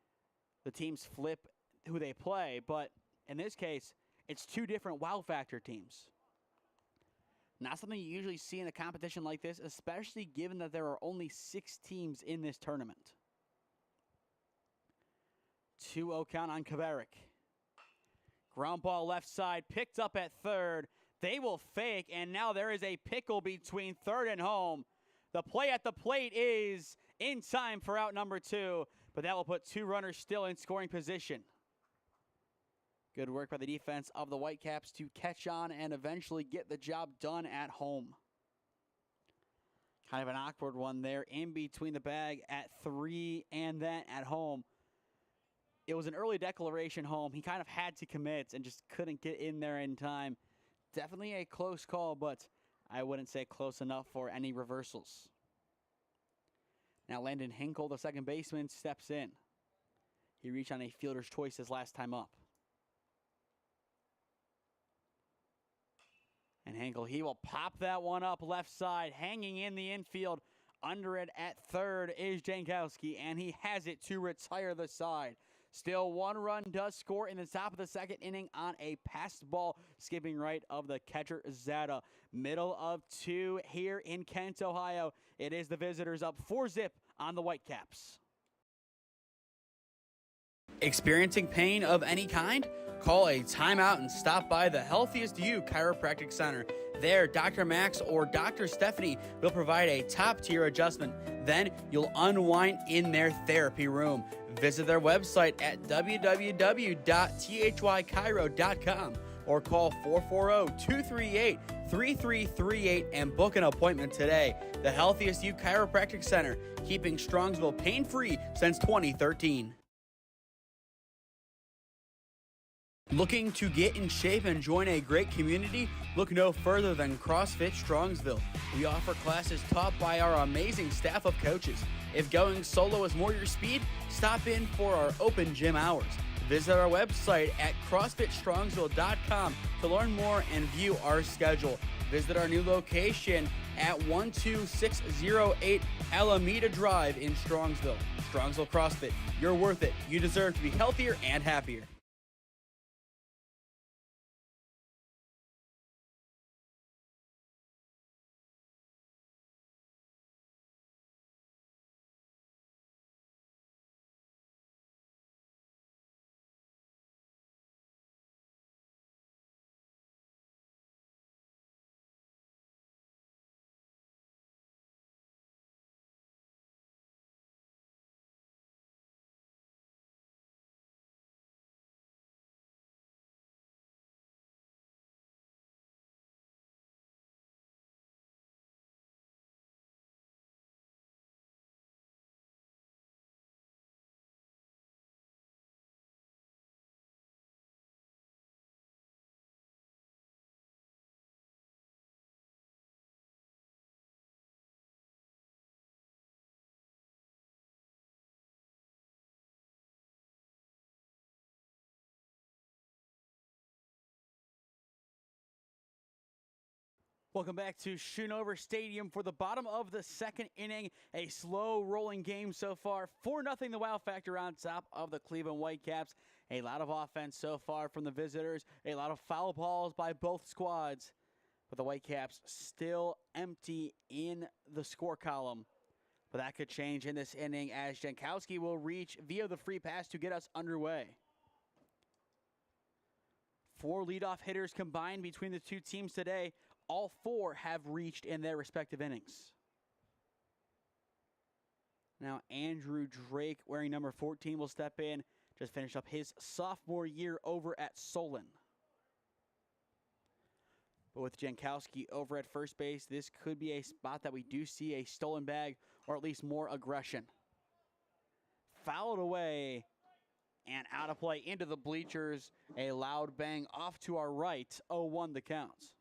the teams flip who they play, but in this case, it's 2 different wow factor teams. Not something you usually see in a competition like this, especially given that there are only 6 teams in this tournament. 2-0 count on Kaverick. Ground ball left side, picked up at third. They will fake, and now there is a pickle between third and home. The play at the plate is in time for out number 2, but that will put 2 runners still in scoring position. Good work by the defense of the Whitecaps to catch on and eventually get the job done at home. Kind of an awkward one there in between the bag at 3 and then at home. It was an early declaration home. He kind of had to commit and just couldn't get in there in time. Definitely a close call, but I wouldn't say close enough for any reversals. Now Landon Hinkle, the second baseman, steps in. He reached on a fielder's choice his last time up. And Hinkle, he will pop that one up left side, hanging in the infield. Under it at third is Jankowski, and he has it to retire the side. Still 1 run does score in the top of the second inning on a passed ball, skipping right of the catcher Zada. Middle of 2 here in Kent, Ohio. It is the visitors up 4-0 on the Whitecaps. Experiencing pain of any kind? Call a timeout and stop by the Healthiest You Chiropractic Center. There, Dr. Max or Dr. Stephanie will provide a top-tier adjustment. Then you'll unwind in their therapy room. Visit their website at www.thychiro.com or call 440-238-3338 and book an appointment today. The Healthiest You Chiropractic Center, keeping Strongsville pain-free since 2013. Looking to get in shape and join a great community? Look no further than CrossFit Strongsville. We offer classes taught by our amazing staff of coaches. If going solo is more your speed, stop in for our open gym hours. Visit our website at CrossFitStrongsville.com to learn more and view our schedule. Visit our new location at 12608 Alameda Drive in Strongsville. Strongsville CrossFit, you're worth it. You deserve to be healthier and happier. Welcome back to Schoonover Stadium for the bottom of the second inning. A slow rolling game so far. 4-0 the wow factor on top of the Cleveland Whitecaps. A lot of offense so far from the visitors. A lot of foul balls by both squads. But the Whitecaps still empty in the score column. But that could change in this inning as Jankowski will reach via the free pass to get us underway. 4 leadoff hitters combined between the two teams today. All 4 have reached in their respective innings. Now Andrew Drake, wearing number 14, will step in. Just finished up his sophomore year over at Solon. But with Jankowski over at first base, this could be a spot that we do see a stolen bag or at least more aggression. Fouled away and out of play into the bleachers. A loud bang off to our right. 0-1 the count.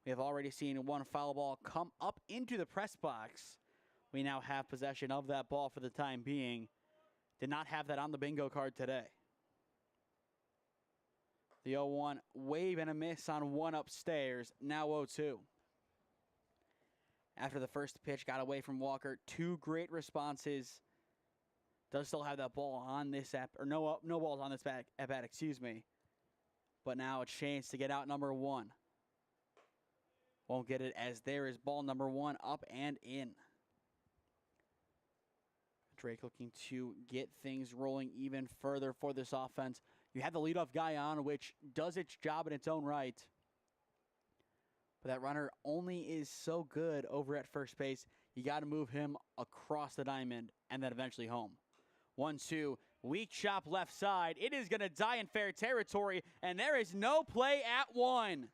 We have already seen one foul ball come up into the press box. We now have possession of that ball for the time being. Did not have that on the bingo card today. The 0-1 wave and a miss on one upstairs. Now 0-2. After the first pitch got away from Walker, 2 great responses. Does still have that ball on this no balls on this at bat, excuse me. But now a chance to get out number 1. Won't get it as there is ball number 1 up and in. Drake looking to get things rolling even further for this offense. You have the leadoff guy on, which does its job in its own right. But that runner only is so good over at first base. You got to move him across the diamond and then eventually home. 1-2, weak chop left side. It is going to die in fair territory, and there is no play at 1.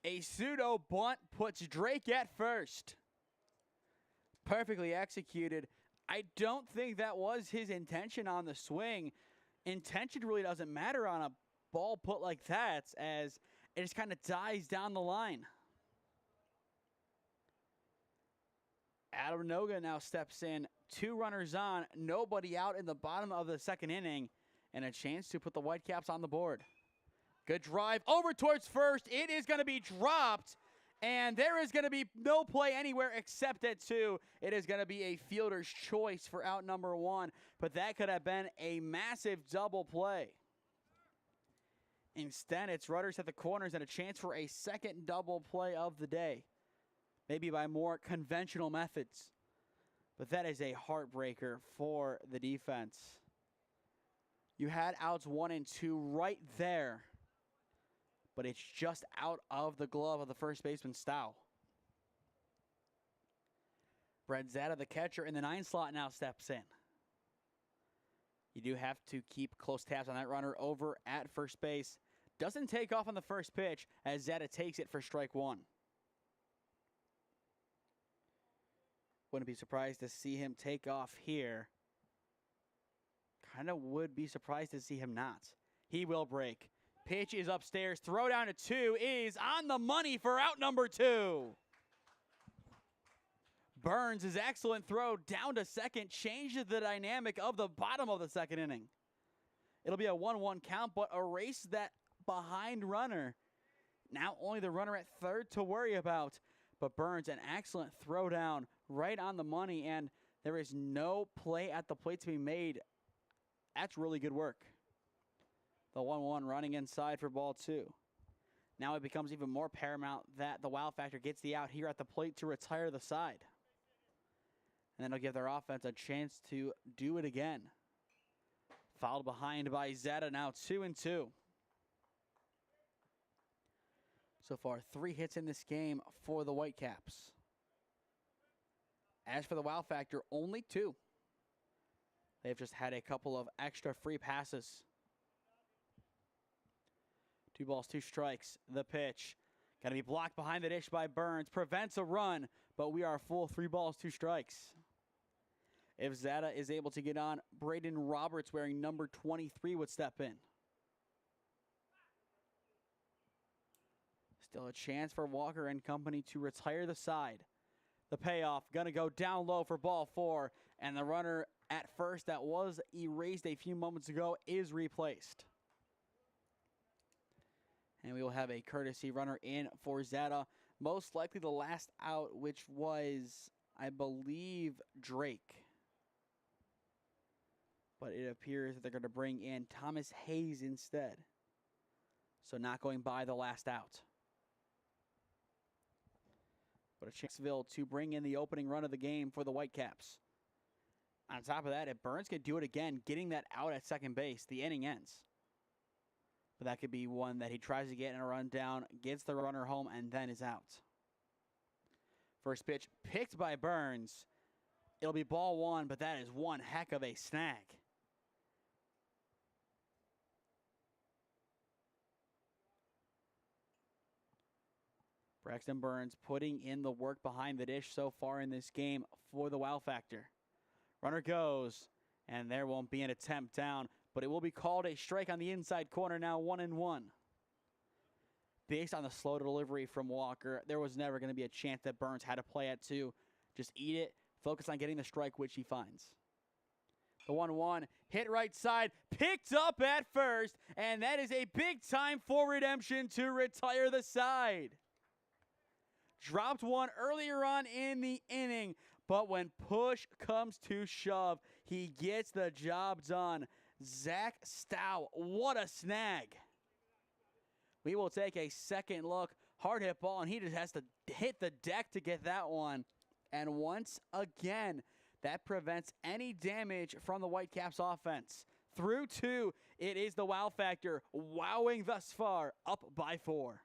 A pseudo bunt puts Drake at first. Perfectly executed. I don't think that was his intention on the swing. Intention really doesn't matter on a ball put like that, as it just kind of dies down the line. Adam Noga now steps in. 2 runners on, nobody out in the bottom of the second inning, and a chance to put the Whitecaps on the board. Good drive over towards first. It is going to be dropped, and there is going to be no play anywhere except at 2. It is going to be a fielder's choice for out number 1, but that could have been a massive double play. Instead, it's runners at the corners and a chance for a second double play of the day, maybe by more conventional methods. But that is a heartbreaker for the defense. You had outs 1 and 2 right there, but it's just out of the glove of the first baseman, Stow. Brett Zada, the catcher in the 9 slot, now steps in. You do have to keep close tabs on that runner over at first base. Doesn't take off on the first pitch as Zada takes it for strike 1. Wouldn't be surprised to see him take off here. Kind of would be surprised to see him not. He will break. Pitch is upstairs. Throw down to 2 is on the money for out number 2. Burns' excellent throw down to second changes the dynamic of the bottom of the second inning. It'll be a 1-1 count, but erase that behind runner. Now only the runner at third to worry about. But Burns, an excellent throw down right on the money, and there is no play at the plate to be made. That's really good work. The 1-1 running inside for ball 2. Now it becomes even more paramount that the wow factor gets the out here at the plate to retire the side. And then it'll give their offense a chance to do it again. Fouled behind by Zeta, now 2-2. So far, 3 hits in this game for the Whitecaps. As for the wow factor, only 2. They've just had a couple of extra free passes. 2 balls, 2 strikes. The pitch. Got to be blocked behind the dish by Burns. Prevents a run, but we are full 3 balls, 2 strikes. If Zeta is able to get on, Braden Roberts, wearing number 23, would step in. Still a chance for Walker and company to retire the side. The payoff going to go down low for ball 4, and the runner at first that was erased a few moments ago is replaced. And we will have a courtesy runner in for Zeta. Most likely the last out, which was, I believe, Drake. But it appears that they're going to bring in Thomas Hayes instead. So not going by the last out. But a Chance'ville to bring in the opening run of the game for the Whitecaps. On top of that, if Burns could do it again, getting that out at second base, the inning ends. But that could be one that he tries to get in a run down, gets the runner home, and then is out. First pitch picked by Burns. It'll be ball 1, but that is one heck of a snag. Braxton Burns putting in the work behind the dish so far in this game for the wow factor. Runner goes, and there won't be an attempt down, but it will be called a strike on the inside corner, now 1-1. based on the slow delivery from Walker, there was never going to be a chance that Burns had to play at 2. Just eat it, focus on getting the strike, which he finds. The 1-1, hit right side, picked up at first, and that is a big time for Redemption to retire the side. Dropped one earlier on in the inning, but when push comes to shove, he gets the job done. Zach Stow, what a snag. We will take a second look. Hard hit ball, and he just has to hit the deck to get that one. And once again, that prevents any damage from the Whitecaps offense. Through 2, it is the wow factor, wowing thus far, up by 4.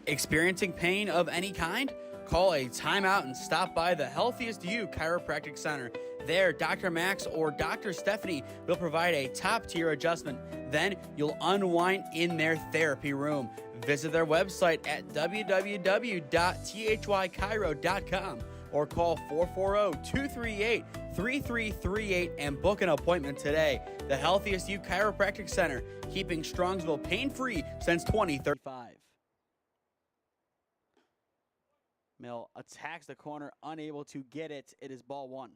Experiencing pain of any kind? Call a timeout and stop by the Healthiest You Chiropractic Center. There, Dr. Max or Dr. Stephanie will provide a top-tier adjustment. Then you'll unwind in their therapy room. Visit their website at www.thychiro.com or call 440-238-3338 and book an appointment today. The Healthiest You Chiropractic Center, keeping Strongsville pain-free since 2035. Mill attacks the corner, unable to get it. It is ball 1.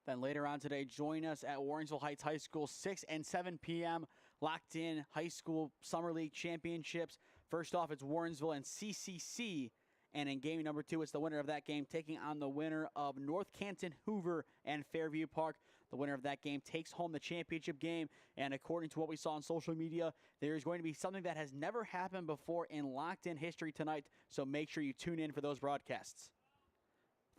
Then later on today, join us at Warrensville Heights High School, 6 and 7 p.m. Locked in high school summer league championships. First off, it's Warrensville and CCC. And in game number 2, it's the winner of that game taking on the winner of North Canton, Hoover, and Fairview Park. The winner of that game takes home the championship game. And according to what we saw on social media, there is going to be something that has never happened before in locked in history tonight. So make sure you tune in for those broadcasts.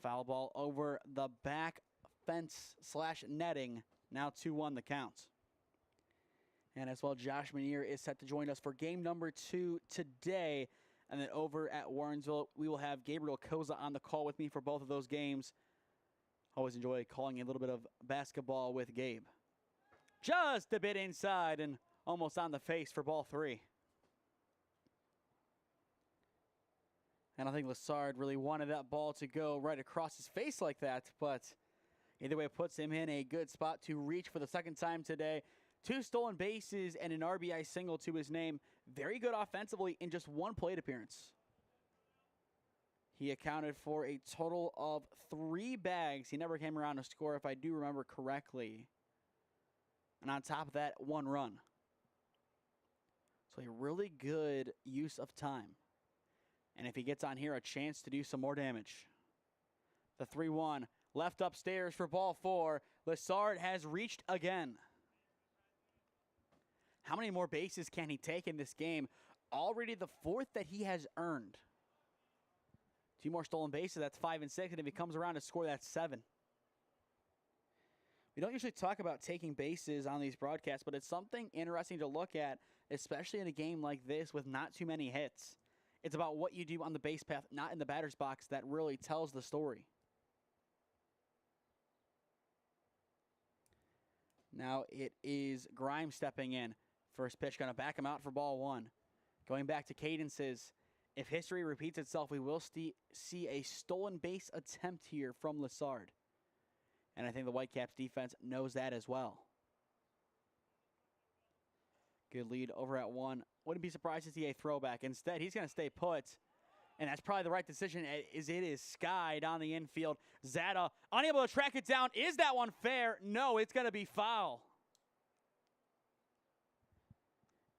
Foul ball over the back fence / netting. Now 2-1 the count. And as well, Josh Manier is set to join us for game number 2 today. And then over at Warrensville, we will have Gabriel Koza on the call with me for both of those games. Always enjoy calling a little bit of basketball with Gabe. Just a bit inside and almost on the face for ball 3. And I think Lassard really wanted that ball to go right across his face like that, but either way, it puts him in a good spot to reach for the second time today. 2 stolen bases and an RBI single to his name. Very good offensively in just 1 plate appearance. He accounted for a total of 3 bags. He never came around to score, if I do remember correctly. And on top of that, 1 run. So a really good use of time. And if he gets on here, a chance to do some more damage. The 3-1 left upstairs for ball 4. Lassard has reached again. How many more bases can he take in this game? Already the 4th that he has earned. 2 more stolen bases, that's 5 and 6, and if he comes around to score, that's 7. We don't usually talk about taking bases on these broadcasts, but it's something interesting to look at, especially in a game like this with not too many hits. It's about what you do on the base path, not in the batter's box, that really tells the story. Now it is Grimes stepping in. First pitch, going to back him out for ball 1. Going back to cadences. If history repeats itself, we will see a stolen base attempt here from Lassard. And I think the Whitecaps defense knows that as well. Good lead over at 1. Wouldn't be surprised to see a throwback. Instead, he's going to stay put. And that's probably the right decision, as it is Sky down the infield. Zada unable to track it down. Is that one fair? No, it's going to be foul.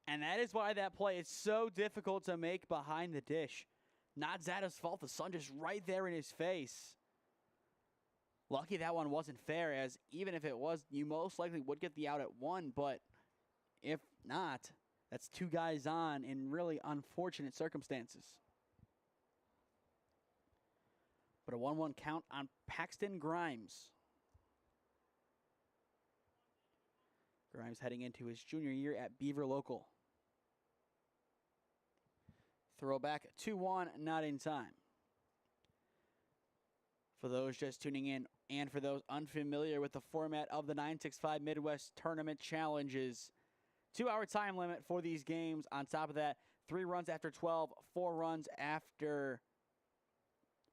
And that is why that play is so difficult to make behind the dish. Not Zada's fault. The sun just right there in his face. Lucky that one wasn't fair, as even if it was, you most likely would get the out at 1. But if not, that's 2 guys on in really unfortunate circumstances. But a 1-1 count on Paxton Grimes. Grimes heading into his junior year at Beaver Local. Throw back 2-1, not in time. For those just tuning in, and for those unfamiliar with the format of the 965 Midwest Tournament Challenges, 2-hour time limit for these games. On top of that, 3 runs after 12, 4 runs after,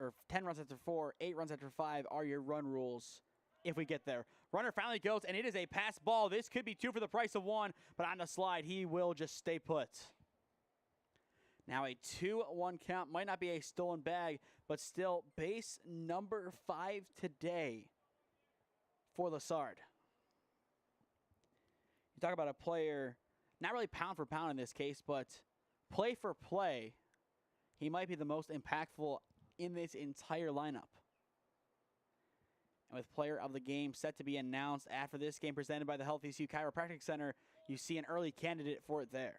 or 10 runs after 4, 8 runs after 5 are your run rules. if we get there. Runner finally goes, and it is a pass ball. This could be 2 for the price of 1, but on the slide, he will just stay put. Now a 2-1 count. Might not be a stolen bag, but still base number 5 today for Lassard. You talk about a player, not really pound for pound in this case, but play for play, he might be the most impactful in this entire lineup. And with player of the game set to be announced after this game presented by the Health ECU Chiropractic Center, you see an early candidate for it there.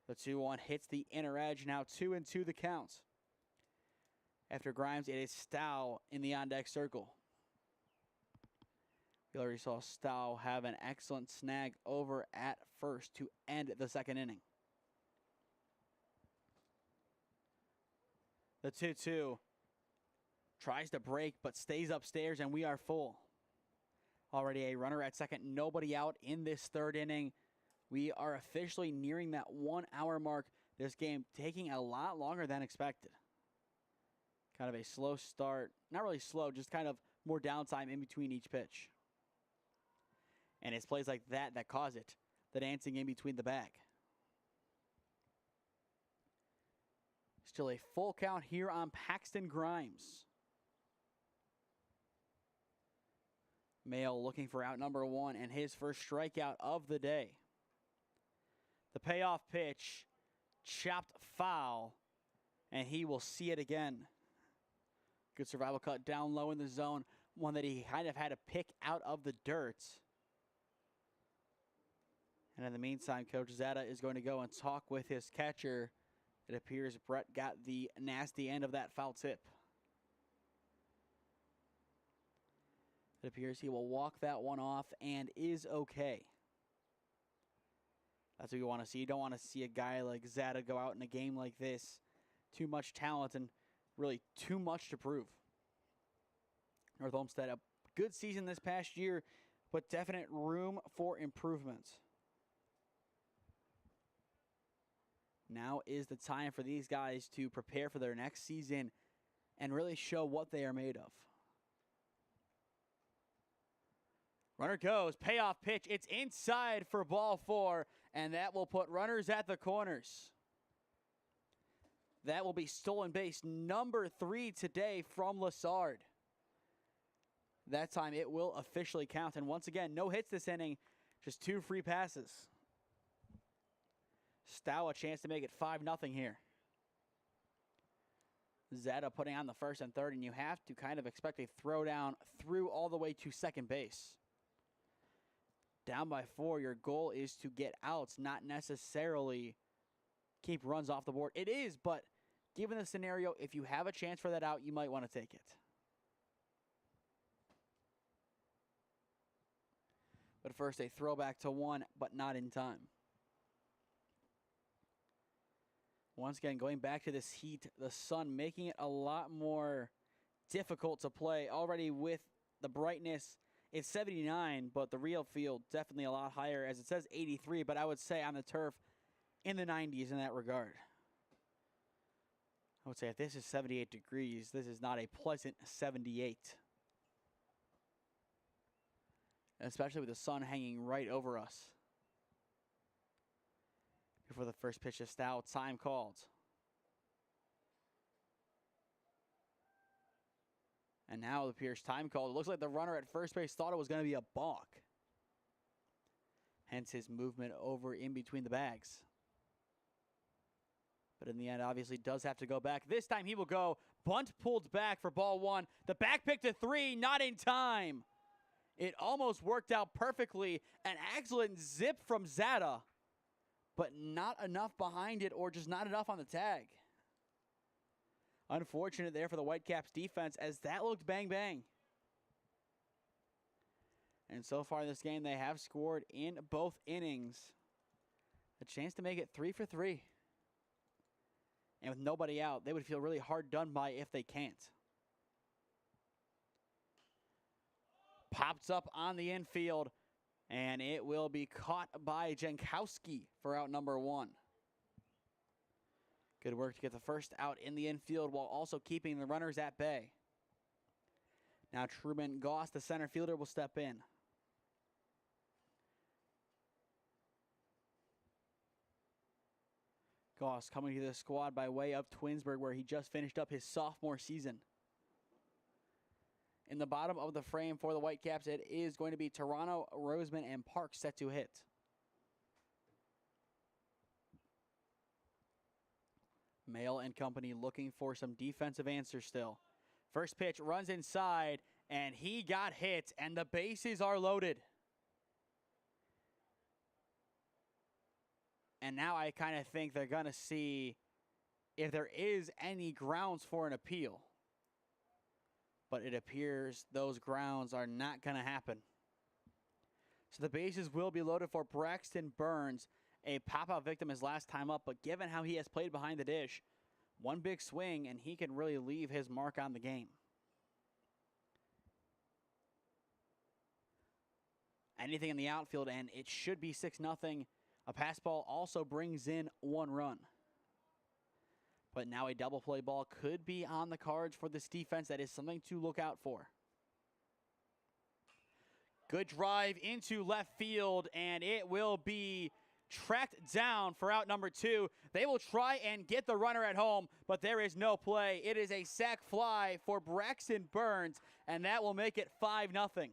The 2-1 hits the inner edge, now 2-2 the count. After Grimes, it is Stow in the on-deck circle. We already saw Stow have an excellent snag over at first to end the second inning. The 2-2 tries to break, but stays upstairs, and we are full. Already a runner at second, nobody out in this third inning. We are officially nearing that 1 hour mark. This game taking a lot longer than expected. Kind of a slow start. Not really slow, just kind of more downtime in between each pitch. And it's plays like that that cause it. The dancing in between the bag. Still a full count here on Paxton Grimes. Mayo looking for out number 1 and his first strikeout of the day. The payoff pitch, chopped foul, and he will see it again. Good survival cut down low in the zone, one that he kind of had to pick out of the dirt. And in the meantime, Coach Zeta is going to go and talk with his catcher. It appears Brett got the nasty end of that foul tip. It appears he will walk that one off and is okay. That's what you want to see. You don't want to see a guy like Zeta go out in a game like this. Too much talent and really too much to prove. North Olmsted, a good season this past year, but definite room for improvement. Now is the time for these guys to prepare for their next season and really show what they are made of. Runner goes, payoff pitch. It's inside for ball 4, and that will put runners at the corners. That will be stolen base number 3 today from Lassard. That time it will officially count. And once again, no hits this inning, just 2 free passes. Stow a chance to make it 5-0 here. Zeta putting on the first and third, and you have to kind of expect a throwdown through all the way to second base. Down by 4, your goal is to get outs, not necessarily keep runs off the board. It is, but given the scenario, if you have a chance for that out, you might want to take it. But first, a throwback to 1, but not in time. Once again, going back to this heat, the sun making it a lot more difficult to play. Already with the brightness, it's 79, but the real field definitely a lot higher, as it says 83, but I would say on the turf in the 90s in that regard. I would say if this is 78 degrees, this is not a pleasant 78. Especially with the sun hanging right over us. Before the first pitch is Stow, time called. And now it appears time called. It looks like the runner at first base thought it was going to be a balk. Hence his movement over in between the bags. But in the end, obviously does have to go back. This time he will go. Bunt pulled back for ball 1. The back pick to 3, not in time. It almost worked out perfectly. An excellent zip from Zeta, but not enough behind it, or just not enough on the tag. Unfortunate there for the Whitecaps defense, as that looked bang-bang. And so far in this game, they have scored in both innings. A chance to make it 3 for 3. And with nobody out, they would feel really hard done by if they can't. Pops up on the infield, and it will be caught by Jankowski for out number 1. Good work to get the first out in the infield while also keeping the runners at bay. Now Truman Goss, the center fielder, will step in. Goss coming to the squad by way of Twinsburg, where he just finished up his sophomore season. In the bottom of the frame for the Whitecaps, it is going to be Toronto, Roseman, and Park set to hit. Mail and company looking for some defensive answers still. First pitch runs inside, and he got hit, and the bases are loaded. And now I kind of think they're going to see if there is any grounds for an appeal. But it appears those grounds are not going to happen. So the bases will be loaded for Braxton Burns, a pop-out victim his last time up. But given how he has played behind the dish, one big swing, and he can really leave his mark on the game. Anything in the outfield, and it should be 6-0. A pass ball also brings in 1 run. But now a double play ball could be on the cards for this defense. That is something to look out for. Good drive into left field, and it will be tracked down for out number 2. They will try and get the runner at home, but there is no play. It is a sac fly for Braxton Burns, and that will make it 5-0.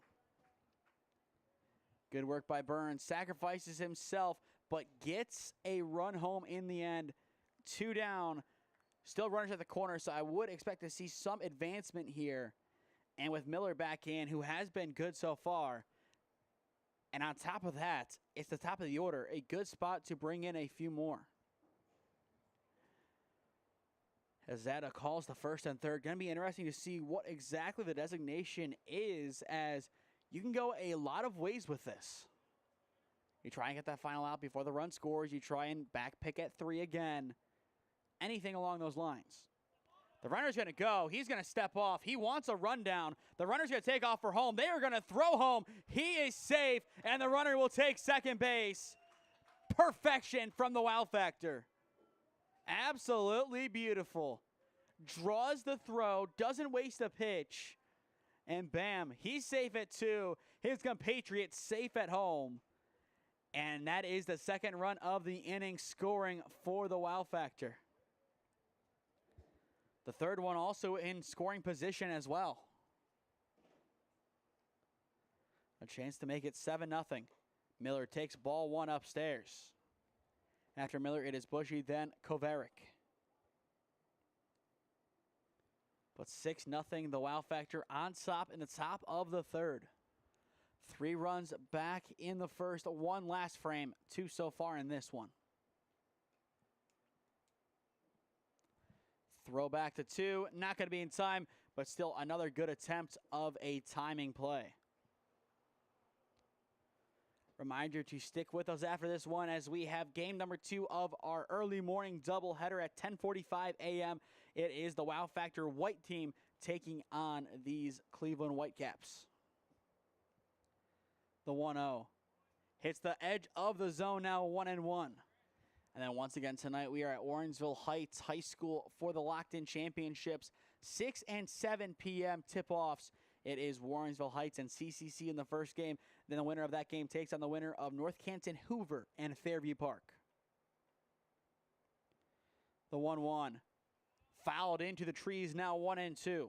Good work by Burns. Sacrifices himself, but gets a run home in the end. 2 down. Still runners at the corner, so I would expect to see some advancement here. And with Miller back in, who has been good so far. And on top of that, it's the top of the order. A good spot to bring in a few more. Hazada calls the first and third. Going to be interesting to see what exactly the designation is, as you can go a lot of ways with this. You try and get that final out before the run scores. You try and back pick at 3 again. Anything along those lines. The runner's going to go. He's going to step off. He wants a rundown. The runner's going to take off for home. They are going to throw home. He is safe, and the runner will take second base. Perfection from the wow factor. Absolutely beautiful. Draws the throw, doesn't waste a pitch, and bam, he's safe at 2. His compatriot safe at home. And that is the second run of the inning, scoring for the wow factor. The third one also in scoring position as well. A chance to make it 7-0. Miller takes ball 1 upstairs. After Miller, it is Bushy, then Kovarik. But 6-0, the wow factor on top in the top of the third. 3 runs back in the first, 1 last frame, 2 so far in this one. Throw back to 2, not going to be in time, but still another good attempt of a timing play. Reminder to stick with us after this one, as we have game number 2 of our early morning doubleheader at 10:45 a.m. It is the Wow Factor White team taking on these Cleveland Whitecaps. The 1-0 hits the edge of the zone, now 1-1. And then once again tonight, we are at Warrensville Heights High School for the Locked-In Championships. 6 and 7 p.m. tip-offs. It is Warrensville Heights and CCC in the first game. Then the winner of that game takes on the winner of North Canton Hoover and Fairview Park. The 1-1 fouled into the trees, now 1-2.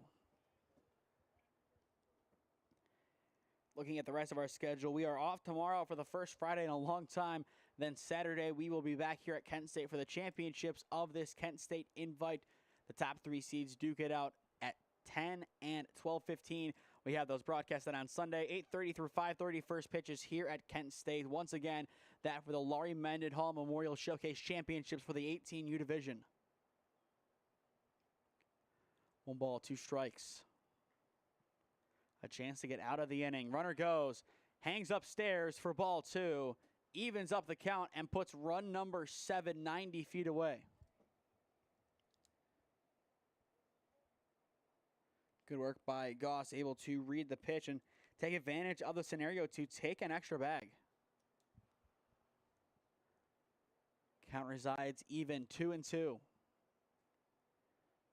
Looking at the rest of our schedule, we are off tomorrow for the first Friday in a long time. Then Saturday, we will be back here at Kent State for the championships of this Kent State Invite. The top 3 seeds duke it out at 10 and 12:15. We have those broadcasted on Sunday, 8:30 through 5:30 first pitches here at Kent State. Once again, that for the Laurie Mendenhall Memorial Showcase Championships for the 18U division. 1 ball, 2 strikes. A chance to get out of the inning. Runner goes, hangs upstairs for ball 2, evens up the count, and puts run number 7 90 feet away. Good work by Goss, able to read the pitch and take advantage of the scenario to take an extra bag. Count resides even, 2-2.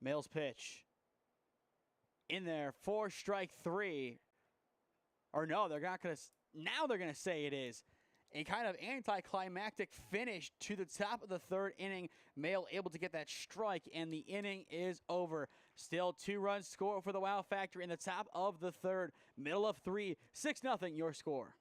Mail's pitch in there for strike 3. Or no, they're not going to. Now they're going to say it is. A kind of anticlimactic finish to the top of the 3rd inning. Mail able to get that strike, and the inning is over. Still 2 runs score for the Wow Factor in the top of the 3rd. Middle of 3, 6-0 your score.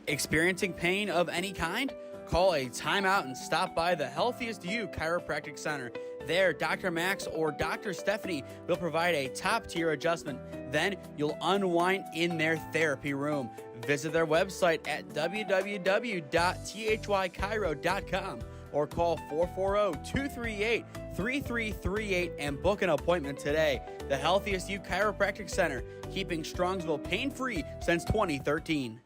Experiencing pain of any kind? Call a timeout and stop by the Healthiest You Chiropractic Center. There, Dr. Max or Dr. Stephanie will provide a top-tier adjustment. Then you'll unwind in their therapy room. Visit their website at www.thychiro.com or call 440-238-3338 and book an appointment today. The Healthiest You Chiropractic Center, keeping Strongsville pain-free since 2013.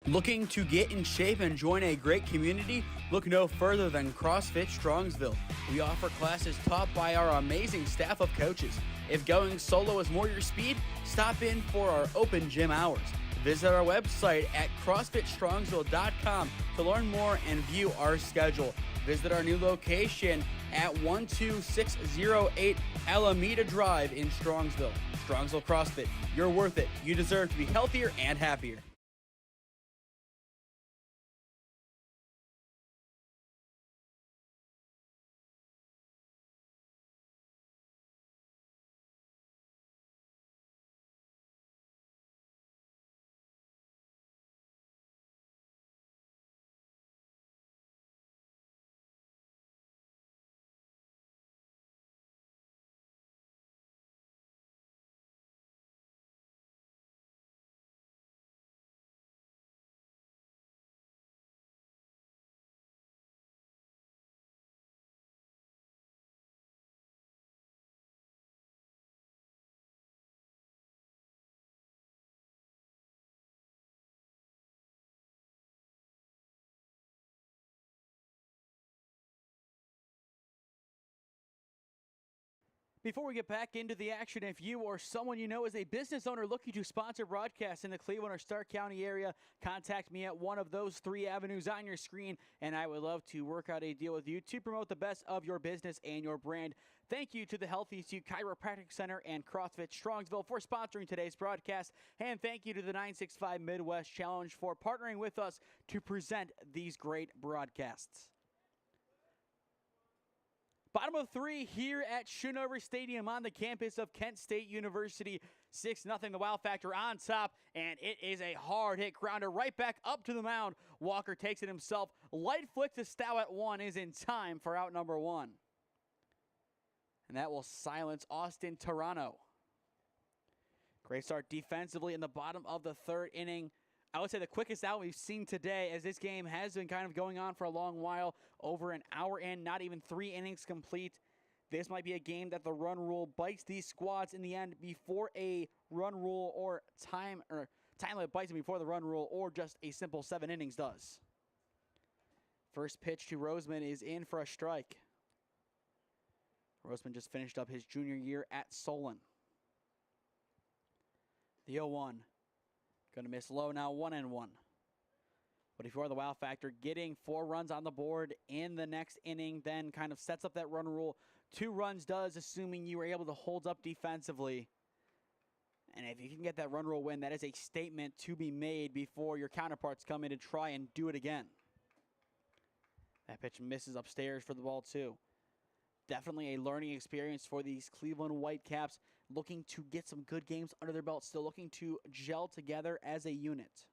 Looking to get in shape and join a great community? Look no further than CrossFit Strongsville. We offer classes taught by our amazing staff of coaches. If going solo is more your speed, stop in for our open gym hours. Visit our website at CrossFitStrongsville.com to learn more and view our schedule. Visit our new location at 12608 Alameda Drive in Strongsville. Strongsville CrossFit, you're worth it. You deserve to be healthier and happier. Before we get back into the action, if you or someone you know is a business owner looking to sponsor broadcasts in the Cleveland or Stark County area, contact me at one of those 3 avenues on your screen, and I would love to work out a deal with you to promote the best of your business and your brand. Thank you to the Healthiest You Chiropractic Center and CrossFit Strongsville for sponsoring today's broadcast, and thank you to the 965 Midwest Challenge for partnering with us to present these great broadcasts. Bottom of 3 here at Schoonover Stadium on the campus of Kent State University. 6-0 the Wow Factor on top, and it is a hard hit grounder right back up to the mound. Walker takes it himself. Light flick to Stow at 1 is in time for out number 1. And that will silence Austin Toronto. Great start defensively in the bottom of the 3rd inning. I would say the quickest out we've seen today, as this game has been kind of going on for a long while, over an hour and not even 3 innings complete. This might be a game that the run rule bites these squads in the end before a run rule or time limit bites them before the run rule, or just a simple 7 innings does. First pitch to Roseman is in for a strike. Roseman just finished up his junior year at Solon. The 0-1. Going to miss low now, 1-1. But if you are the Wow Factor, getting 4 runs on the board in the next inning then kind of sets up that run rule. 2 runs does, assuming you were able to hold up defensively. And if you can get that run rule win, that is a statement to be made before your counterparts come in to try and do it again. That pitch misses upstairs for the ball too. Definitely a learning experience for these Cleveland Whitecaps, looking to get some good games under their belt, still looking to gel together as a unit.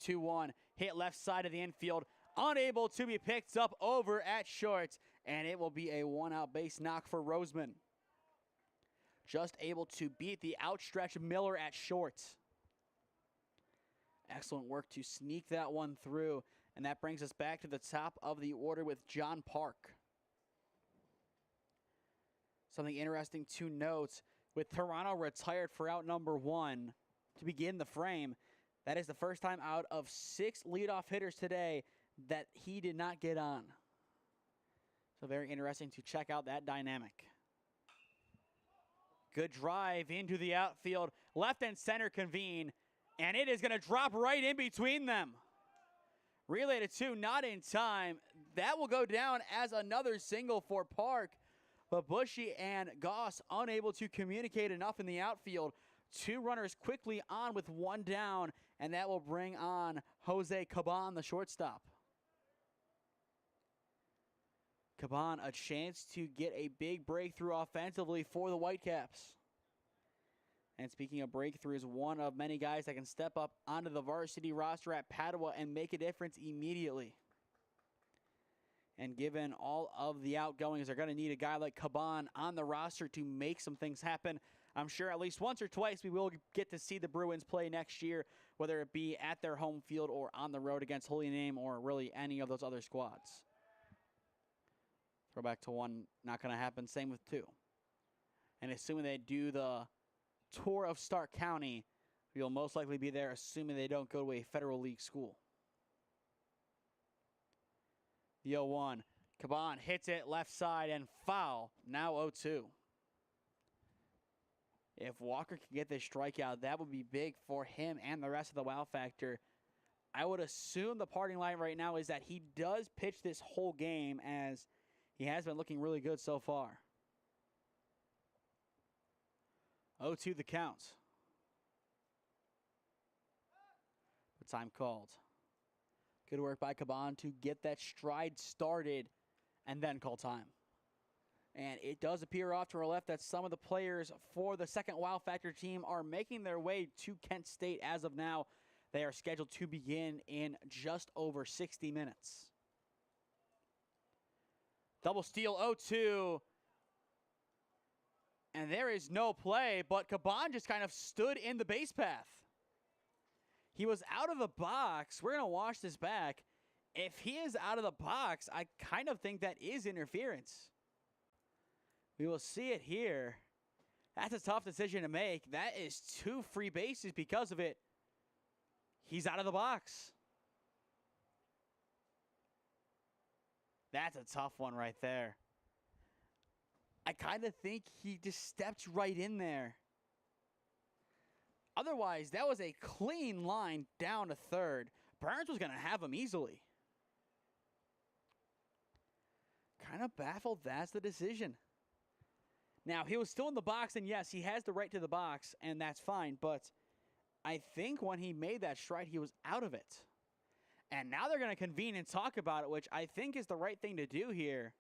2-1, hit left side of the infield, unable to be picked up over at short, and it will be a 1-out base knock for Roseman. Just able to beat the outstretched Miller at short. Excellent work to sneak that one through, and that brings us back to the top of the order with John Park. Something interesting to note, with Toronto retired for out number 1 to begin the frame, that is the first time out of 6 leadoff hitters today that he did not get on. So very interesting to check out that dynamic. Good drive into the outfield. Left and center convene, and it is going to drop right in between them. Relay to 2, not in time. That will go down as another single for Park. But Bushy and Goss unable to communicate enough in the outfield. 2 runners quickly on with 1 down, and that will bring on Jose Caban, the shortstop. Caban, a chance to get a big breakthrough offensively for the Whitecaps. And speaking of breakthroughs, one of many guys that can step up onto the varsity roster at Padua and make a difference immediately. And given all of the outgoings, they're going to need a guy like Caban on the roster to make some things happen. I'm sure at least once or twice we will get to see the Bruins play next year, whether it be at their home field or on the road against Holy Name or really any of those other squads. Throw back to 1, not going to happen. Same with 2. And assuming they do the tour of Stark County, you'll most likely be there, assuming they don't go to a Federal League school. The 0-1. Caban hits it left side and foul. Now 0-2. If Walker can get this strikeout, that would be big for him and the rest of the wow factor. I would assume the parting line right now is that he does pitch this whole game, as he has been looking really good so far. 0-2 the count. The time called. Good work by Caban to get that stride started and then call time. And it does appear off to our left that some of the players for the second Wow Factor team are making their way to Kent State as of now. They are scheduled to begin in just over 60 minutes. Double steal 0-2. And there is no play, but Caban just kind of stood in the base path. He was out of the box. We're going to watch this back. If he is out of the box, I kind of think that is interference. We will see it here. That's a tough decision to make. That is 2 free bases because of it. He's out of the box. That's a tough one right there. I kind of think he just stepped right in there. Otherwise, that was a clean line down to third. Burns was going to have him easily. Kind of baffled that's the decision. Now, he was still in the box, and yes, he has the right to the box, and that's fine. But I think when he made that stride, he was out of it. And now they're going to convene and talk about it, which I think is the right thing to do here.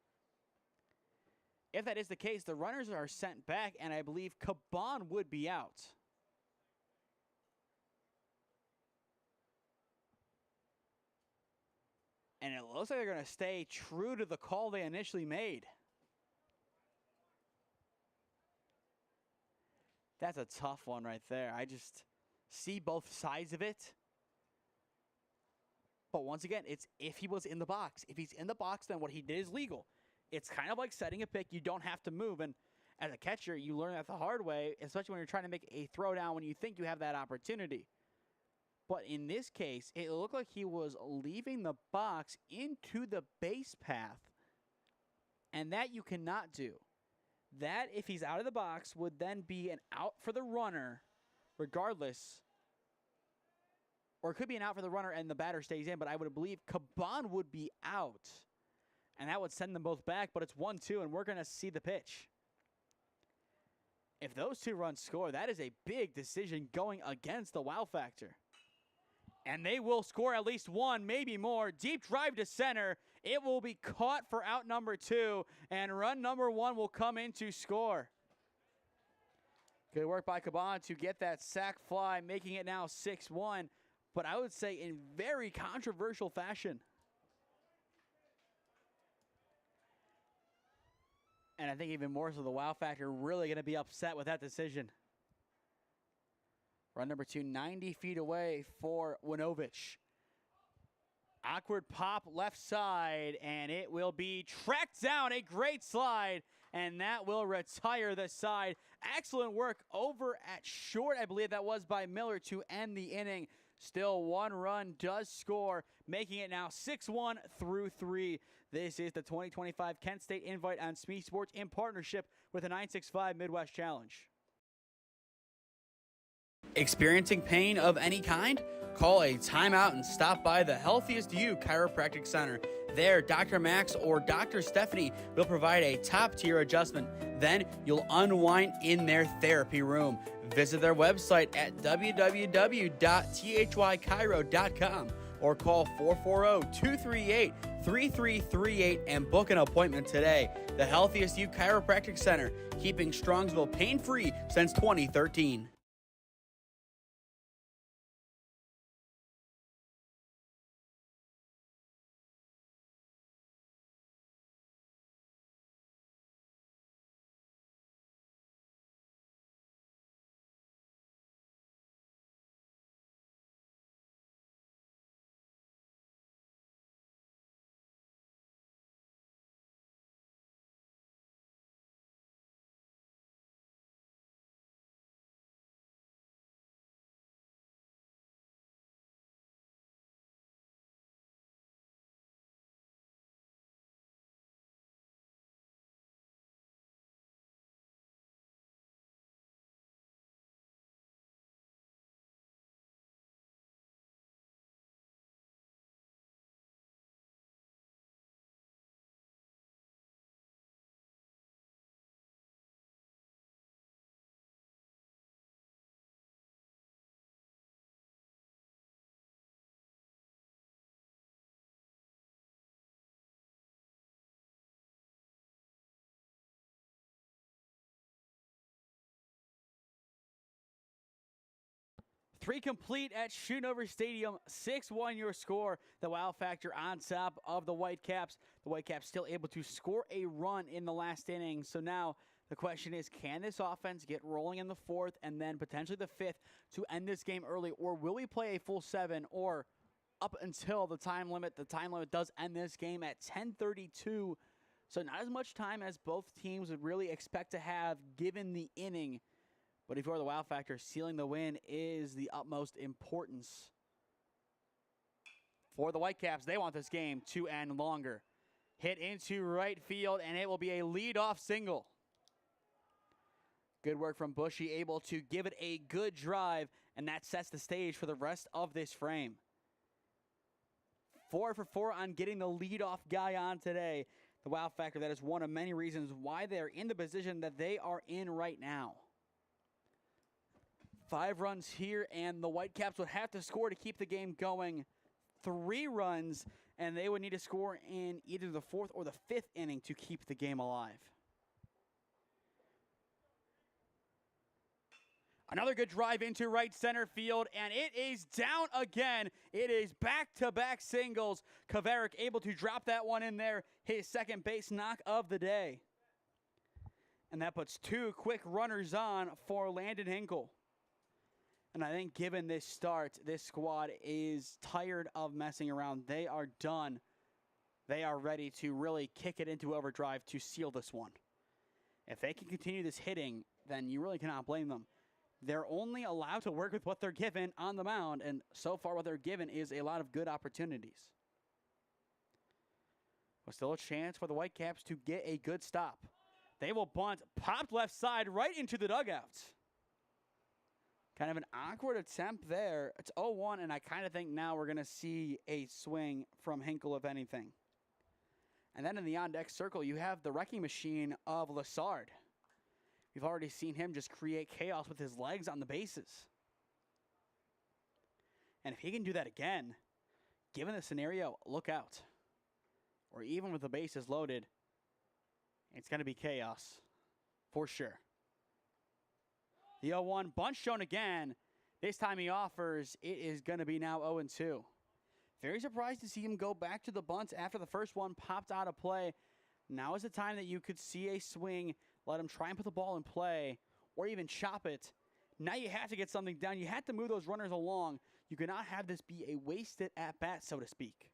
If that is the case, the runners are sent back, and I believe Caban would be out. And it looks like they're going to stay true to the call they initially made. That's a tough one right there. I just see both sides of it. But once again, it's if he was in the box. If he's in the box, then what he did is legal. It's kind of like setting a pick. You don't have to move. And as a catcher, you learn that the hard way, especially when you're trying to make a throw down when you think you have that opportunity. But in this case, it looked like he was leaving the box into the base path. And that you cannot do. That, if he's out of the box, would then be an out for the runner, regardless. Or it could be an out for the runner and the batter stays in, but I would believe Caban would be out. And that would send them both back, but it's 1-2, and we're going to see the pitch. If those 2 runs score, that is a big decision going against the wow factor. And they will score at least 1, maybe more. Deep drive to center. It will be caught for out number 2, and run number 1 will come in to score. Good work by Caban to get that sac fly, making it now 6-1. But I would say in very controversial fashion. And I think even more so, the wow factor really going to be upset with that decision. Run number 2, 90 feet away for Winovich. Awkward pop left side, and it will be tracked down. A great slide, and that will retire the side. Excellent work over at short, I believe that was by Miller to end the inning. Still 1 run does score, making it now 6-1 through 3. This is the 2025 Kent State Invite on SmeeSports in partnership with the 965 Midwest Challenge. Experiencing pain of any kind? Call a timeout and stop by the Healthiest You Chiropractic Center. There, Dr. Max or Dr. Stephanie will provide a top-tier adjustment. Then you'll unwind in their therapy room. Visit their website at www.thychiro.com or call 440-238-3338 and book an appointment today. The Healthiest You Chiropractic Center, keeping Strongsville pain-free since 2013. Three complete at Schoonover Stadium, 6-1 your score. The wow factor on top of the Whitecaps. The Whitecaps still able to score a run in the last inning. So now the question is, can this offense get rolling in the fourth and then potentially the fifth to end this game early? Or will we play a full seven or up until the time limit? The time limit does end this game at 10:32. So not as much time as both teams would really expect to have given the inning. But if you are the wow factor, sealing the win is the utmost importance for the Whitecaps. They want this game to end longer. Hit into right field, and it will be a leadoff single. Good work from Bushy, able to give it a good drive, and that sets the stage for the rest of this frame. 4 for 4 on getting the leadoff guy on today. The wow factor, that is one of many reasons why they're in the position that they are in right now. 5 runs here, and the Whitecaps would have to score to keep the game going. 3 runs, and they would need to score in either the 4th or the 5th inning to keep the game alive. Another good drive into right center field, and it is down again. It is back-to-back singles. Kaverick able to drop that one in there, his second base knock of the day. And that puts 2 quick runners on for Landon Hinkle. And I think given this start, this squad is tired of messing around. They are done. They are ready to really kick it into overdrive to seal this one. If they can continue this hitting, then you really cannot blame them. They're only allowed to work with what they're given on the mound, and so far what they're given is a lot of good opportunities. But still a chance for the Whitecaps to get a good stop. They will bunt, popped left side right into the dugout. Kind of an awkward attempt there. It's 0-1, and I kind of think now we're going to see a swing from Hinkle, if anything. And then in the on-deck circle, you have the wrecking machine of Lassard. We've already seen him just create chaos with his legs on the bases. And if he can do that again, given the scenario, look out. Or even with the bases loaded, it's going to be chaos for sure. The 0-1 bunt shown again. This time he offers. It is going to be now 0-2. Very surprised to see him go back to the bunt after the first one popped out of play. Now is the time that you could see a swing. Let him try and put the ball in play or even chop it. Now you have to get something down. You have to move those runners along. You cannot have this be a wasted at-bat, so to speak.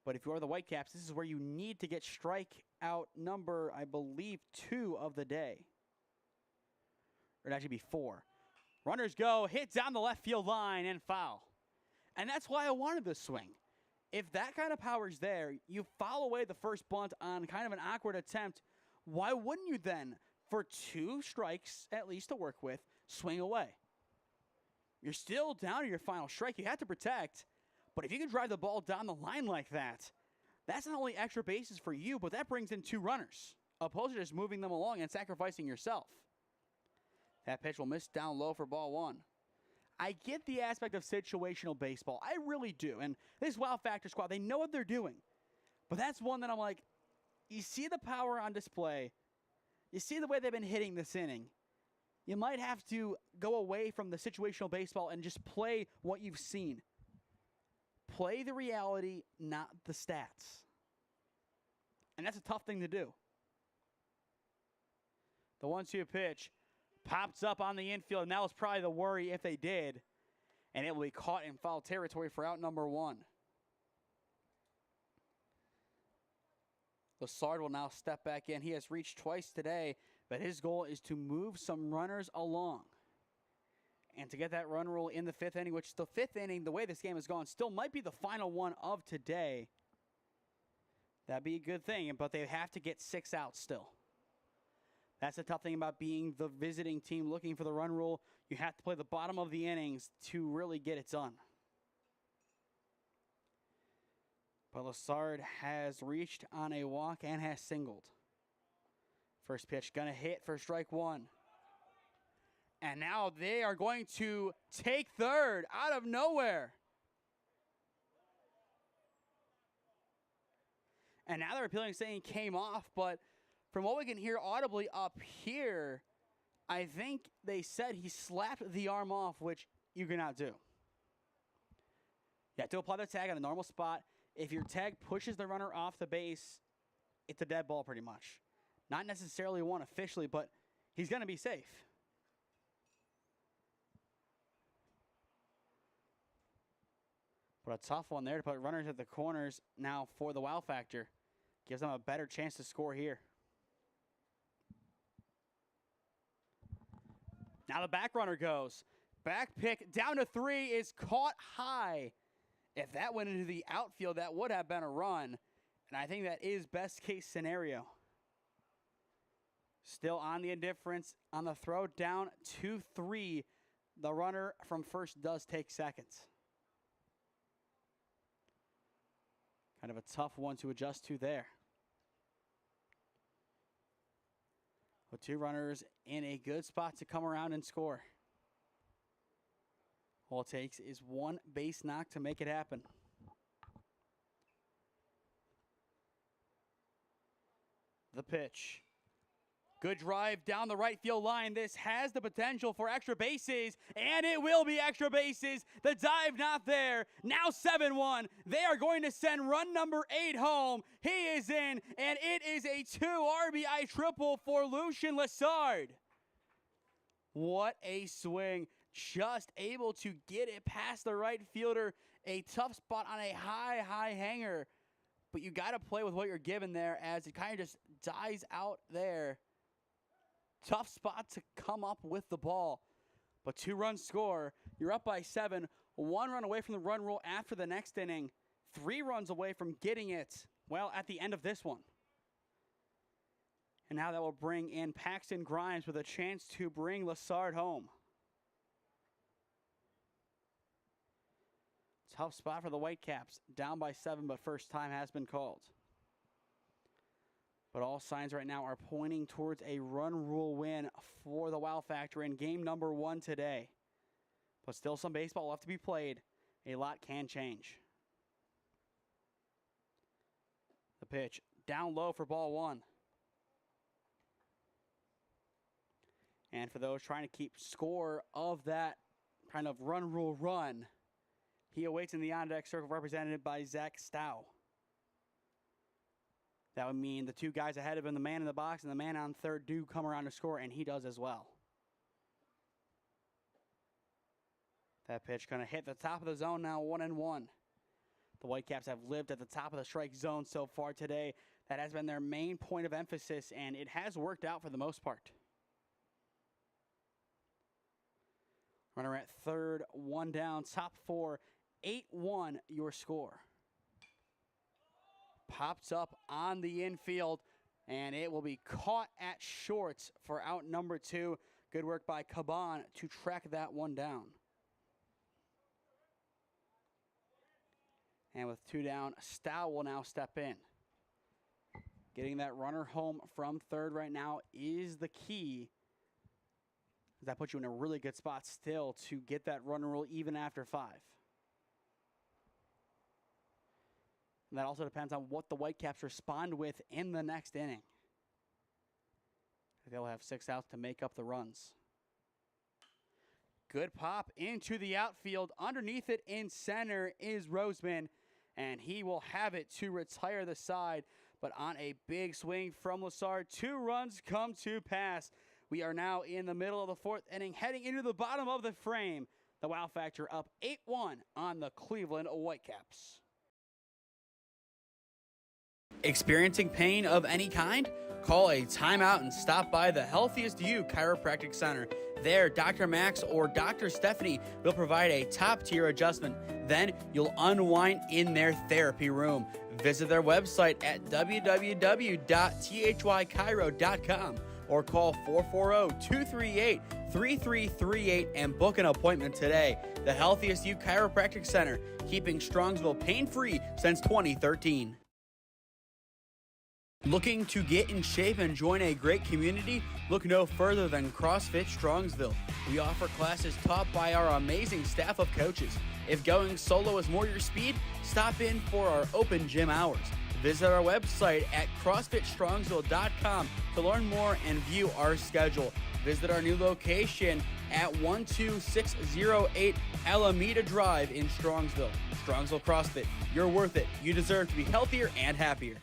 But if you are the Whitecaps, this is where you need to get strikeout number, I believe, 2 of the day. Or it'd actually be 4. Runners go, hit down the left field line and foul. And that's why I wanted this swing. If that kind of power is there, you foul away the first bunt on kind of an awkward attempt. Why wouldn't you then, for 2 strikes at least to work with, swing away. You're still down to your final strike. You have to protect. But if you can drive the ball down the line like that, that's not only extra bases for you, but that brings in 2 runners, opposed to just moving them along and sacrificing yourself. That pitch will miss down low for ball 1. I get the aspect of situational baseball. I really do. And this Wow Factor squad, they know what they're doing. But that's one that I'm like, you see the power on display. You see the way they've been hitting this inning. You might have to go away from the situational baseball and just play what you've seen. Play the reality, not the stats. And that's a tough thing to do. The 1-2 pitch pops up on the infield, and that was probably the worry if they did. And it will be caught in foul territory for out number 1. Lassard will now step back in. He has reached twice today, but his goal is to move some runners along. And to get that run rule in the 5th inning, which the 5th inning, the way this game has gone, still might be the final one of today. That'd be a good thing, but they have to get 6 outs still. That's the tough thing about being the visiting team looking for the run rule. You have to play the bottom of the innings to really get it done. But Lassard has reached on a walk and has singled. First pitch gonna hit for strike 1. And now they are going to take third out of nowhere. And now they're appealing, saying came off, but from what we can hear audibly up here, I think they said he slapped the arm off, which you cannot do. You have to apply the tag on a normal spot. If your tag pushes the runner off the base, it's a dead ball pretty much. Not necessarily one officially, but he's going to be safe. But a tough one there to put runners at the corners now for the Wow Factor. Gives them a better chance to score here. Now the back runner goes. Back pick down to 3 is caught high. If that went into the outfield, that would have been a run. And I think that is best case scenario. Still on the indifference on the throw down 2-3. The runner from first does take seconds. Kind of a tough one to adjust to there. With 2 runners in a good spot to come around and score. All it takes is 1 base knock to make it happen. The pitch. Good drive down the right field line. This has the potential for extra bases, and it will be extra bases. The dive not there. Now 7-1. They are going to send run number 8 home. He is in, and it is a 2 RBI triple for Lucien Lassard. What a swing. Just able to get it past the right fielder. A tough spot on a high hanger. But you got to play with what you're given there as it kind of just dies out there. Tough spot to come up with the ball. But 2-run score. You're up by 7. 1 run away from the run rule after the next inning. 3 runs away from getting it, well, at the end of this one. And now that will bring in Paxton Grimes with a chance to bring Lassard home. Tough spot for the Whitecaps. Down by 7, but first time has been called. But all signs right now are pointing towards a run rule win for the Wow Factor in game number 1 today. But still some baseball left to be played. A lot can change. The pitch down low for ball 1. And for those trying to keep score of that kind of run rule run, he awaits in the on-deck circle represented by Zach Stow. That would mean the 2 guys ahead of him, the man in the box and the man on third, do come around to score, and he does as well. That pitch going to hit the top of the zone now, 1-1. The Whitecaps have lived at the top of the strike zone so far today. That has been their main point of emphasis, and it has worked out for the most part. Runner at third, 1 down, top 4, 8-1 your score. Pops up on the infield, and it will be caught at short for out number 2. Good work by Caban to track that one down. And with 2 down, Stow will now step in. Getting that runner home from third right now is the key. That puts you in a really good spot still to get that runner rule even after 5. And that also depends on what the Whitecaps respond with in the next inning. They'll have 6 outs to make up the runs. Good pop into the outfield. Underneath it in center is Roseman, and he will have it to retire the side. But on a big swing from Lassard, 2 runs come to pass. We are now in the middle of the 4th inning, heading into the bottom of the frame. The Wow Factor up 8-1 on the Cleveland Whitecaps. Experiencing pain of any kind? Call a timeout and stop by the Healthiest You Chiropractic Center. There, Dr. Max or Dr. Stephanie will provide a top-tier adjustment. Then you'll unwind in their therapy room. Visit their website at www.thychiro.com or call 440-238-3338 and book an appointment today. The Healthiest You Chiropractic Center, keeping Strongsville pain-free since 2013. Looking to get in shape and join a great community? Look no further than CrossFit Strongsville. We offer classes taught by our amazing staff of coaches. If going solo is more your speed, stop in for our open gym hours. Visit our website at CrossFitStrongsville.com to learn more and view our schedule. Visit our new location at 12608 Alameda Drive in Strongsville. Strongsville CrossFit, you're worth it. You deserve to be healthier and happier.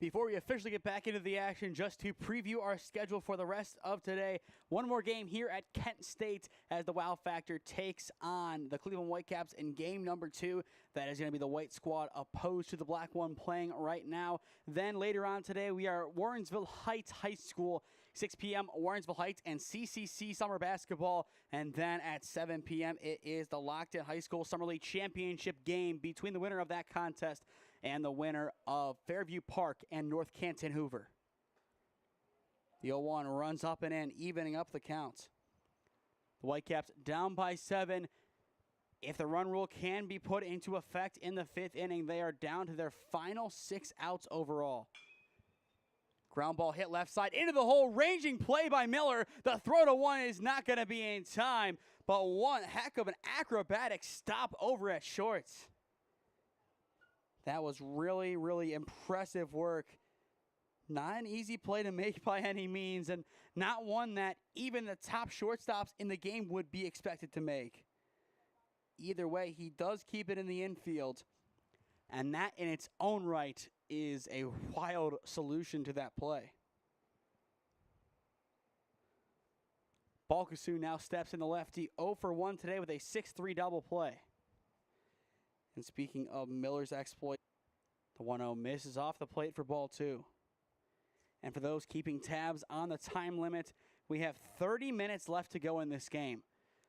Before we officially get back into the action, just to preview our schedule for the rest of today, one more game here at Kent State as the Wow Factor takes on the Cleveland Whitecaps in game number 2. That is going to be the white squad opposed to the black one playing right now. Then later on today, we are Warrensville Heights High School, 6 p.m. Warrensville Heights and CCC Summer Basketball. And then at 7 p.m., it is the Lockton High School Summer League Championship game between the winner of that contest and the winner of Fairview Park and North Canton Hoover. The 0-1 runs up and in, evening up the count. The Whitecaps down by 7. If the run rule can be put into effect in the 5th inning, they are down to their final 6 outs overall. Ground ball hit left side into the hole, ranging play by Miller. The throw to 1 is not going to be in time, but one heck of an acrobatic stop over at shorts. That was really, really impressive work. Not an easy play to make by any means, and not one that even the top shortstops in the game would be expected to make. Either way, he does keep it in the infield, and that in its own right is a wild solution to that play. Balkasu now steps in the lefty, 0 for 1 today with a 6-3 double play. And speaking of Miller's exploit, the 1-0 misses off the plate for ball 2. And for those keeping tabs on the time limit, we have 30 minutes left to go in this game.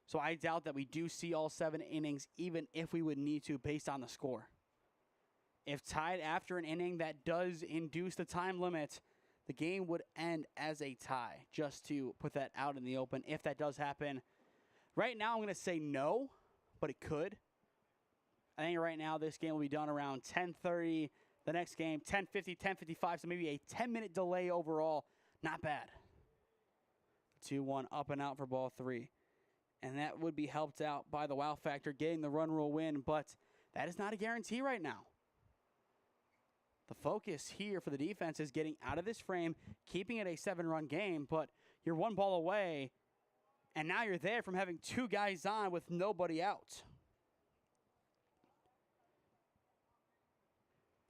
So I doubt that we do see all 7 innings, even if we would need to based on the score. If tied after an inning that does induce the time limit, the game would end as a tie, just to put that out in the open if that does happen. Right now I'm going to say no, but it could. I think right now this game will be done around 10:30. The next game, 10:50, 10:55, so maybe a 10-minute delay overall. Not bad. 2-1 up and out for ball 3. And that would be helped out by the wow factor getting the run rule win, but that is not a guarantee right now. The focus here for the defense is getting out of this frame, keeping it a 7-run game, but you're 1 ball away, and now you're there from having 2 guys on with nobody out.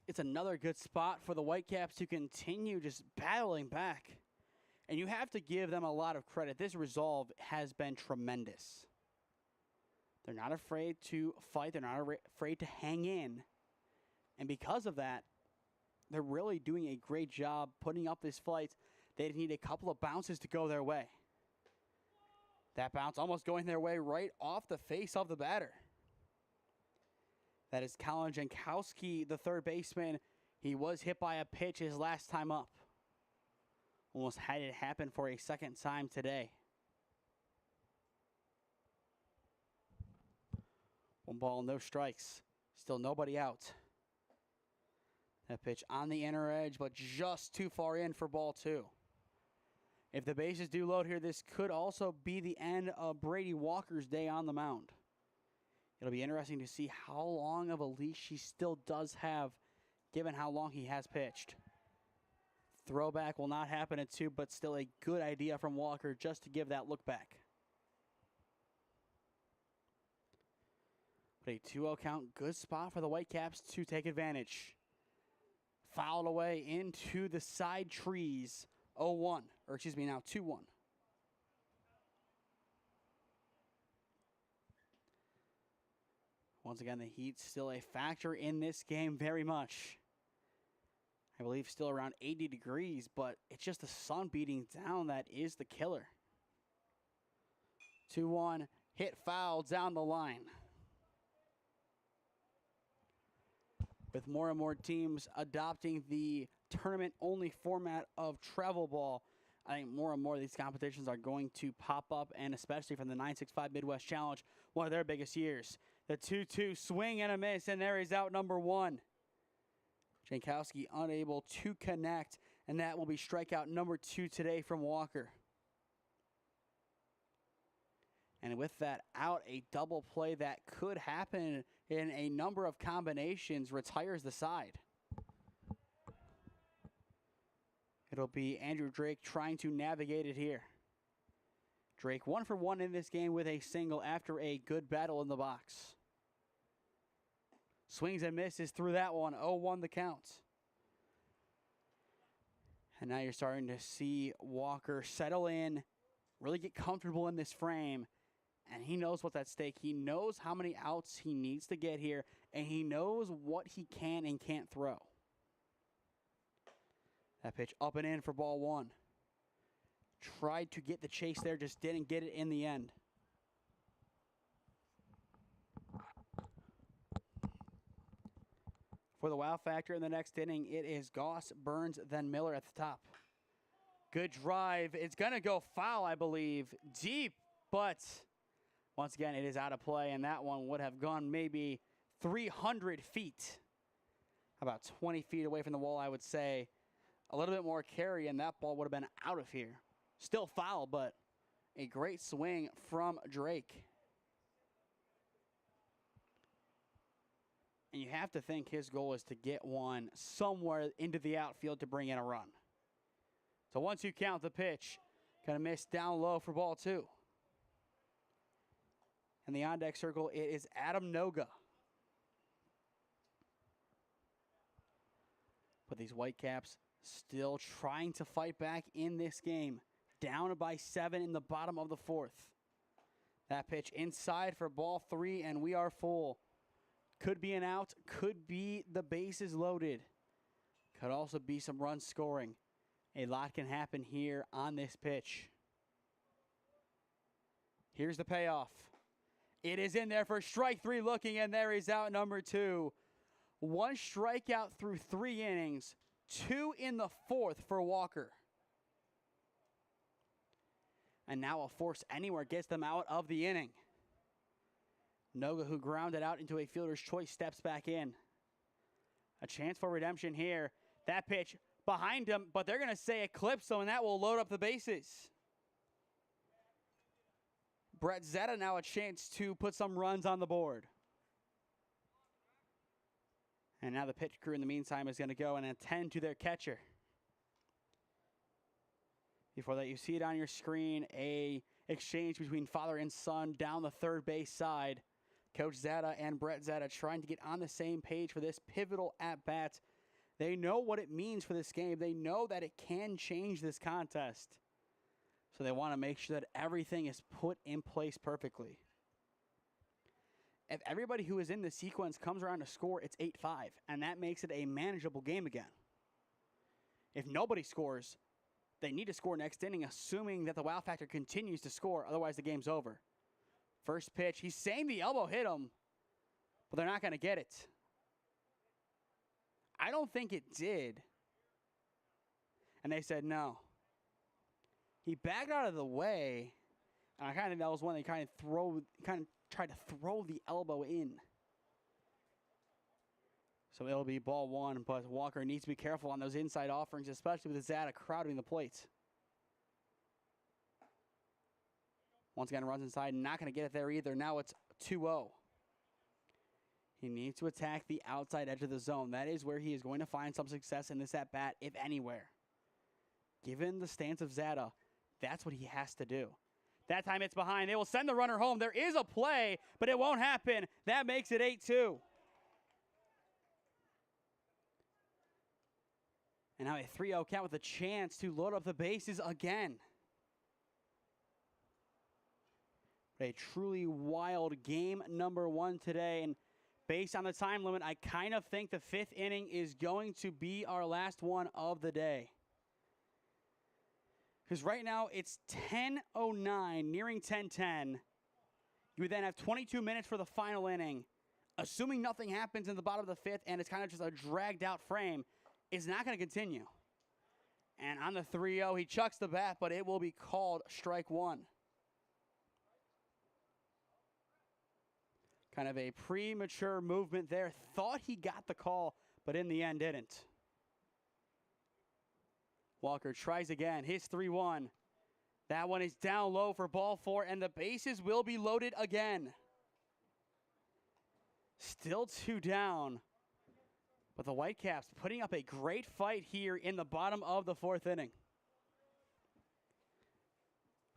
It's another good spot for the Whitecaps to continue just battling back. And you have to give them a lot of credit. This resolve has been tremendous. They're not afraid to fight. They're not afraid to hang in. And because of that, they're really doing a great job putting up this fight. They need a couple of bounces to go their way. That bounce almost going their way right off the face of the batter. That is Colin Jankowski, the third baseman. He was hit by a pitch his last time up. Almost had it happen for a second time today. 1 ball, no strikes. Still nobody out. That pitch on the inner edge, but just too far in for ball 2. If the bases do load here, this could also be the end of Brady Walker's day on the mound. It'll be interesting to see how long of a leash he still does have, given how long he has pitched. Throwback will not happen at 2, but still a good idea from Walker just to give that look back. But a 2-0 count, good spot for the Whitecaps to take advantage. Fouled away into the side trees. 0-1, or excuse me, now 2-1. Once again, the heat's still a factor in this game very much. I believe still around 80 degrees, but it's just the sun beating down that is the killer. 2-1, hit foul down the line. With more and more teams adopting the tournament-only format of travel ball, I think more and more of these competitions are going to pop up, and especially from the 965 Midwest Challenge, one of their biggest years. The 2-2 swing and a miss, and there is out number 1. Jankowski unable to connect, and that will be strikeout number 2 today from Walker. And with that out, a double play that could happen in a number of combinations retires the side. It'll be Andrew Drake trying to navigate it here. Drake 1 for 1 in this game with a single after a good battle in the box. Swings and misses through that one. 0-1 the count. And now you're starting to see Walker settle in, really get comfortable in this frame. And he knows what's at stake. He knows how many outs he needs to get here. And he knows what he can and can't throw. That pitch up and in for ball 1. Tried to get the chase there, just didn't get it in the end. For the wow factor in the next inning, it is Goss, Burns, then Miller at the top. Good drive. It's going to go foul, I believe. Deep, but once again, it is out of play, and that one would have gone maybe 300 feet. About 20 feet away from the wall, I would say. A little bit more carry, and that ball would have been out of here. Still foul, but a great swing from Drake. And you have to think his goal is to get one somewhere into the outfield to bring in a run. So 1-2 count the pitch. Gonna miss down low for ball 2. In the on-deck circle, it is Adam Noga. But these Whitecaps still trying to fight back in this game. Down by 7 in the bottom of the 4th. That pitch inside for ball 3, and we are full. Could be an out, could be the bases loaded. Could also be some run scoring. A lot can happen here on this pitch. Here's the payoff. It is in there for strike 3 looking, and there is out number 2. 1 strikeout through 3 innings, 2 in the 4th for Walker. And now a force anywhere gets them out of the inning. Noga, who grounded out into a fielder's choice, steps back in. A chance for redemption here. That pitch behind him, but they're going to say eclipse, and that will load up the bases. Brett Zeta now a chance to put some runs on the board. And now the pitch crew in the meantime is going to go and attend to their catcher. Before that, you see it on your screen, a exchange between father and son down the third base side. Coach Zeta and Brett Zeta trying to get on the same page for this pivotal at-bat. They know what it means for this game. They know that it can change this contest. So they want to make sure that everything is put in place perfectly. If everybody who is in the sequence comes around to score, it's 8-5, and that makes it a manageable game again. If nobody scores, they need to score next inning, assuming that the wow factor continues to score. Otherwise, the game's over. First pitch, he's saying the elbow hit him, but they're not going to get it. I don't think it did. And they said no. He backed out of the way, and I kind of think that was when they kind of tried to throw the elbow in. So it'll be ball one, but Walker needs to be careful on those inside offerings, especially with Zeta crowding the plate. Once again, runs inside, not going to get it there either. Now it's 2-0. He needs to attack the outside edge of the zone. That is where he is going to find some success in this at-bat, if anywhere. Given the stance of Zeta, that's what he has to do. That time it's behind. They will send the runner home. There is a play, but it won't happen. That makes it 8-2. And now a 3-0 count with a chance to load up the bases again. A truly wild game number one today. And based on the time limit, I kind of think the fifth inning is going to be our last one of the day. Because right now it's 10:09, nearing 10:10. You would then have 22 minutes for the final inning. Assuming nothing happens in the bottom of the fifth and it's kind of just a dragged out frame, it's not going to continue. And on the 3-0, he chucks the bat, but it will be called strike one. Kind of a premature movement there. Thought he got the call, but in the end didn't. Walker tries again. His 3-1. That one is down low for ball four, and the bases will be loaded again. Still two down. But the Whitecaps putting up a great fight here in the bottom of the fourth inning.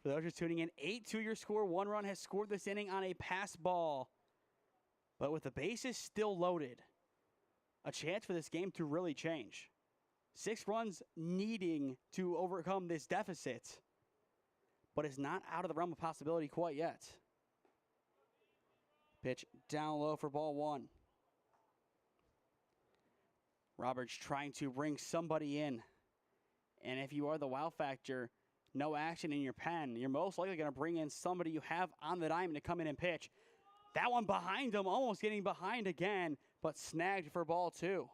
For those just tuning in, 8-2 your score. One run has scored this inning on a pass ball. But with the bases still loaded, a chance for this game to really change. 6 runs needing to overcome this deficit, but it's not out of the realm of possibility quite yet. Pitch down low for ball one. Roberts trying to bring somebody in. And if you are the wow factor, no action in your pen, you're most likely going to bring in somebody you have on the diamond to come in and pitch. That one behind him, almost getting behind again, but snagged for ball two.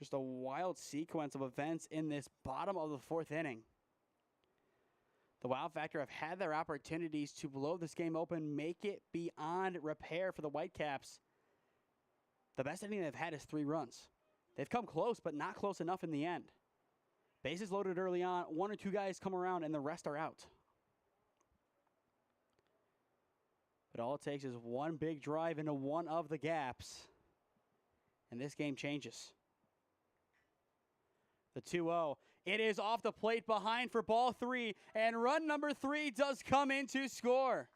Just a wild sequence of events in this bottom of the fourth inning. The Wow Factor have had their opportunities to blow this game open, make it beyond repair for the Whitecaps. The best inning they've had is 3 runs. They've come close, but not close enough in the end. Bases loaded early on, 1 or 2 guys come around, and the rest are out. But all it takes is one big drive into one of the gaps, and this game changes. The 2-0. It is off the plate behind for ball 3, and run number 3 does come in to score.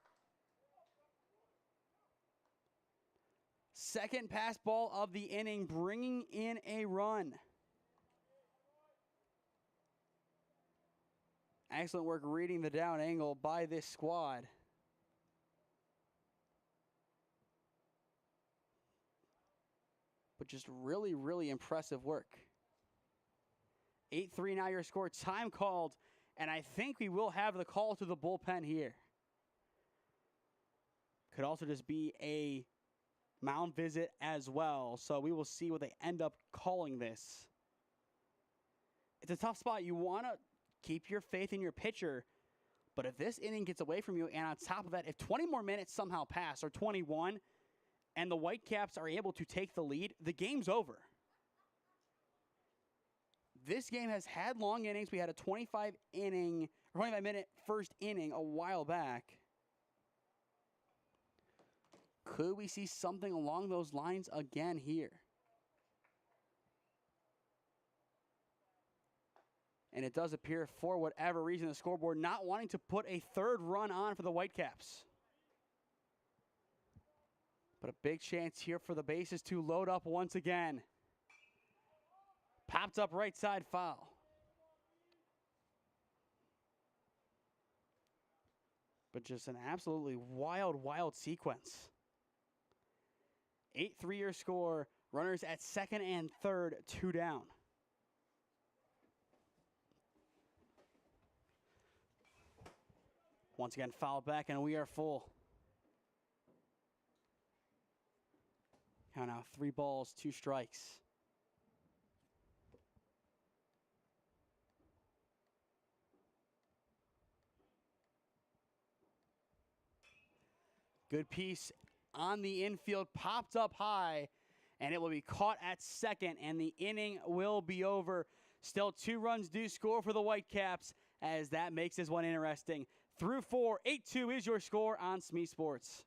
Second pass ball of the inning, bringing in a run. Excellent work reading the down angle by this squad. But just really, really impressive work. 8-3 now your score. Time called, and I think we will have the call to the bullpen here. Could also just be a mound visit as well, so we will see what they end up calling this. It's a tough spot. You want to keep your faith in your pitcher, but if this inning gets away from you, and on top of that, if 20 more minutes somehow pass, or 21, and the Whitecaps are able to take the lead, the game's over. this game has had long innings. We had a 25-minute first inning a while back. Could we see something along those lines again here? And it does appear, for whatever reason, the scoreboard not wanting to put a third run on for the Whitecaps. But a big chance here for the bases to load up once again. Popped up right side foul. But just an absolutely wild, wild sequence. 8-3 your score. Runners at second and third, 2 down. Once again, foul back, and we are full. Now 3 balls, 2 strikes. Good piece on the infield, popped up high, and it will be caught at second, and the inning will be over. Still 2 runs do score for the Whitecaps, as that makes this one interesting. Through 4, 8-2 is your score on SmeeSports.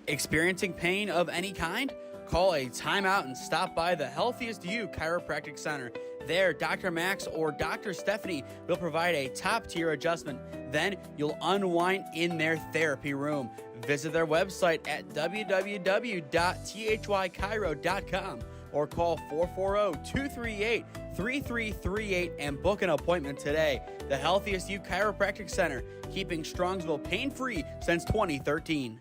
Experiencing pain of any kind? Call a timeout and stop by the Healthiest You Chiropractic Center. There, Dr. Max or Dr. Stephanie will provide a top-tier adjustment. Then you'll unwind in their therapy room. Visit their website at www.thychiro.com or call 440-238-3338 and book an appointment today. The Healthiest You Chiropractic Center, keeping Strongsville pain-free since 2013.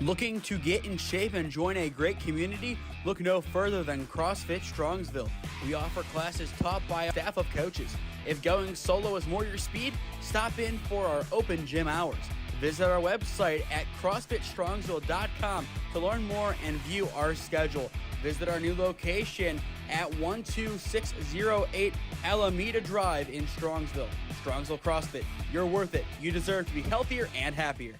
Looking to get in shape and join a great community? Look no further than CrossFit Strongsville. We offer classes taught by a staff of coaches. If going solo is more your speed, stop in for our open gym hours. Visit our website at CrossFitStrongsville.com to learn more and view our schedule. Visit our new location at 12608 Alameda Drive in Strongsville. Strongsville CrossFit, you're worth it. You deserve to be healthier and happier.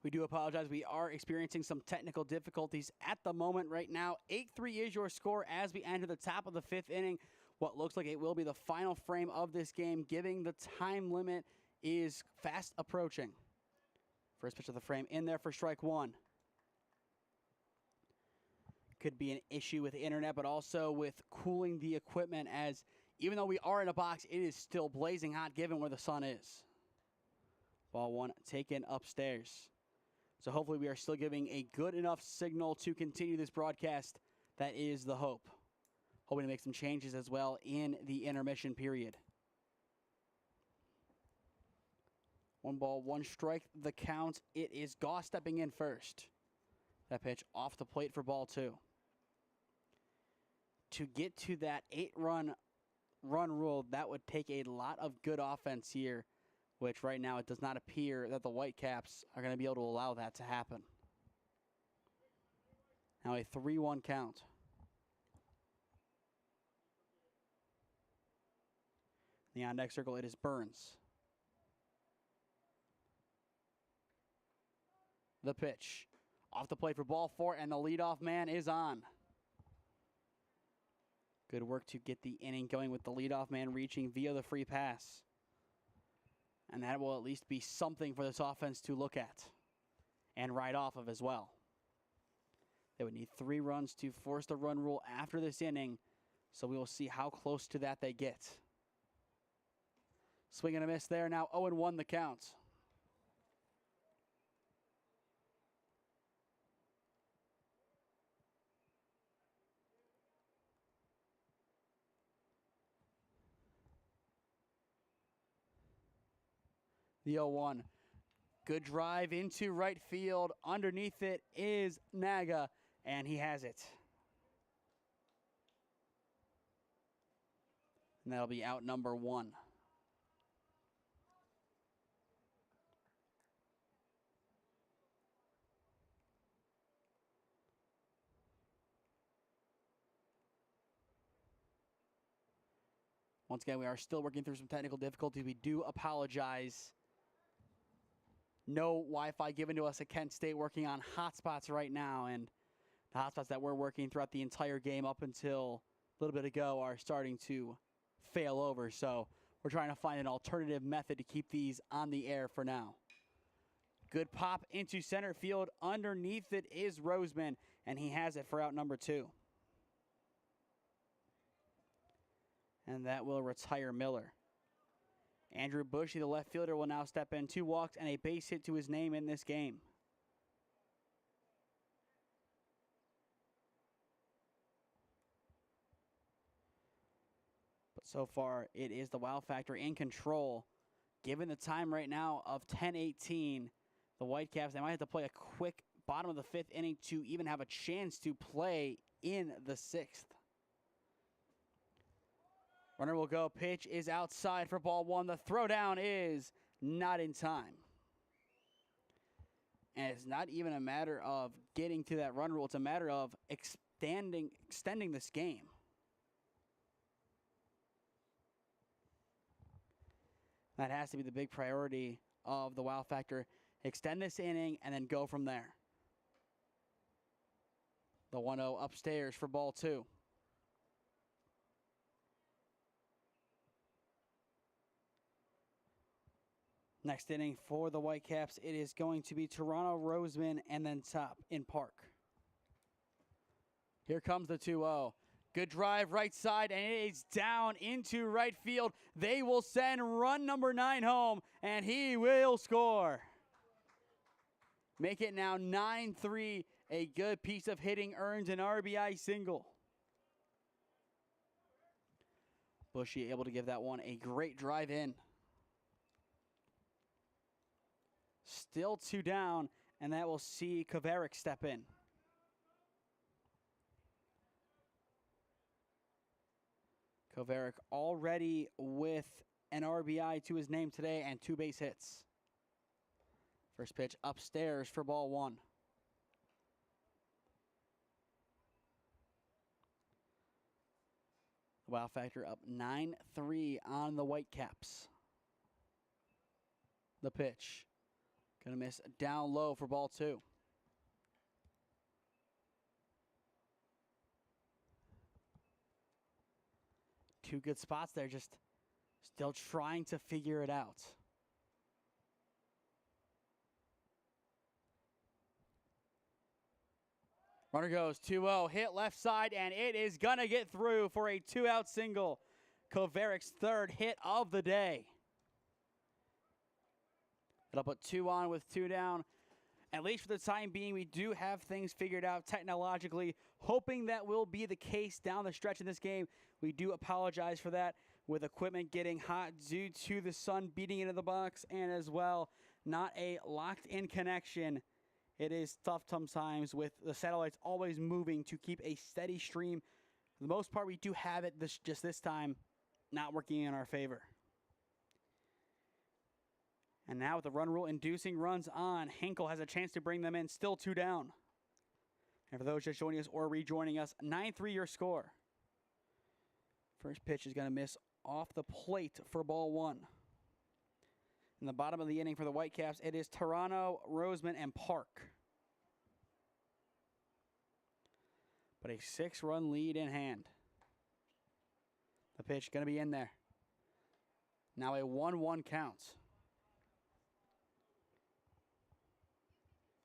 We do apologize. We are experiencing some technical difficulties at the moment right now. 8-3 is your score as we enter the top of the 5th inning. What looks like it will be the final frame of this game, giving the time limit is fast approaching. First pitch of the frame in there for strike 1. Could be an issue with the internet, but also with cooling the equipment, as even though we are in a box, it is still blazing hot given where the sun is. Ball 1 taken upstairs. So hopefully we are still giving a good enough signal to continue this broadcast. That is the hope. Hoping to make some changes as well in the intermission period. 1 ball, 1 strike, the count. It is Goss stepping in first. That pitch off the plate for ball 2. To get to that 8-run rule, that would take a lot of good offense here, which right now it does not appear that the Whitecaps are going to be able to allow that to happen. Now a 3-1 count. The on-deck circle, it is Burns. The pitch. Off the plate for ball 4, and the leadoff man is on. Good work to get the inning going with the leadoff man reaching via the free pass. And that will at least be something for this offense to look at and ride off of as well. They would need 3 runs to force the run rule after this inning, so we will see how close to that they get. Swing and a miss there. Now 0-1 the count. The 0-1. Good drive into right field. Underneath it is Naga, and he has it. And that'll be out number 1. Once again, we are still working through some technical difficulties. We do apologize. No Wi-Fi given to us at Kent State, working on hotspots right now. And the hotspots that we're working throughout the entire game up until a little bit ago are starting to fail over. So we're trying to find an alternative method to keep these on the air for now. Good pop into center field. Underneath it is Roseman, and he has it for out number 2. And that will retire Miller. Andrew Bushy, the left fielder, will now step in. 2 walks and a base hit to his name in this game. But so far, it is the Wow Factor in control. Given the time right now of 10:18, the Whitecaps, they might have to play a quick bottom of the 5th inning to even have a chance to play in the 6th. Runner will go. Pitch is outside for ball 1. The throwdown is not in time. And it's not even a matter of getting to that run rule. It's a matter of extending this game. That has to be the big priority of the Wow Factor. Extend this inning and then go from there. The 1-0 upstairs for ball 2. Next inning for the Whitecaps, it is going to be Toronto, Roseman, and then top in Park. Here comes the 2-0. Good drive right side, and it is down into right field. They will send run number 9 home, and he will score. Make it now 9-3. A good piece of hitting earns an RBI single. Bushy able to give that one a great drive in. Still 2 down, and that will see Kovarik step in. Kovarik already with an RBI to his name today and 2 base hits. First pitch upstairs for ball 1. The Wow Factor up 9-3 on the Whitecaps. The pitch. Gonna miss down low for ball 2. Two good spots there, just still trying to figure it out. Runner goes 2-0, hit left side, and it is gonna get through for a 2-out single. Kovarik's 3rd hit of the day. It'll put 2 on with 2 down. At least for the time being, we do have things figured out technologically, hoping that will be the case down the stretch in this game. We do apologize for that, with equipment getting hot due to the sun beating into the box, and as well, not a locked-in connection. It is tough sometimes with the satellites always moving to keep a steady stream. For the most part, we do have it just this time not working in our favor. And now with the run rule inducing runs on, Hinkle has a chance to bring them in, still 2 down. And for those just joining us or rejoining us, 9-3 your score. First pitch is going to miss off the plate for ball 1. In the bottom of the inning for the Whitecaps, it is Toronto, Roseman, and Park. But a 6-run lead in hand. The pitch going to be in there. Now a 1-1 count.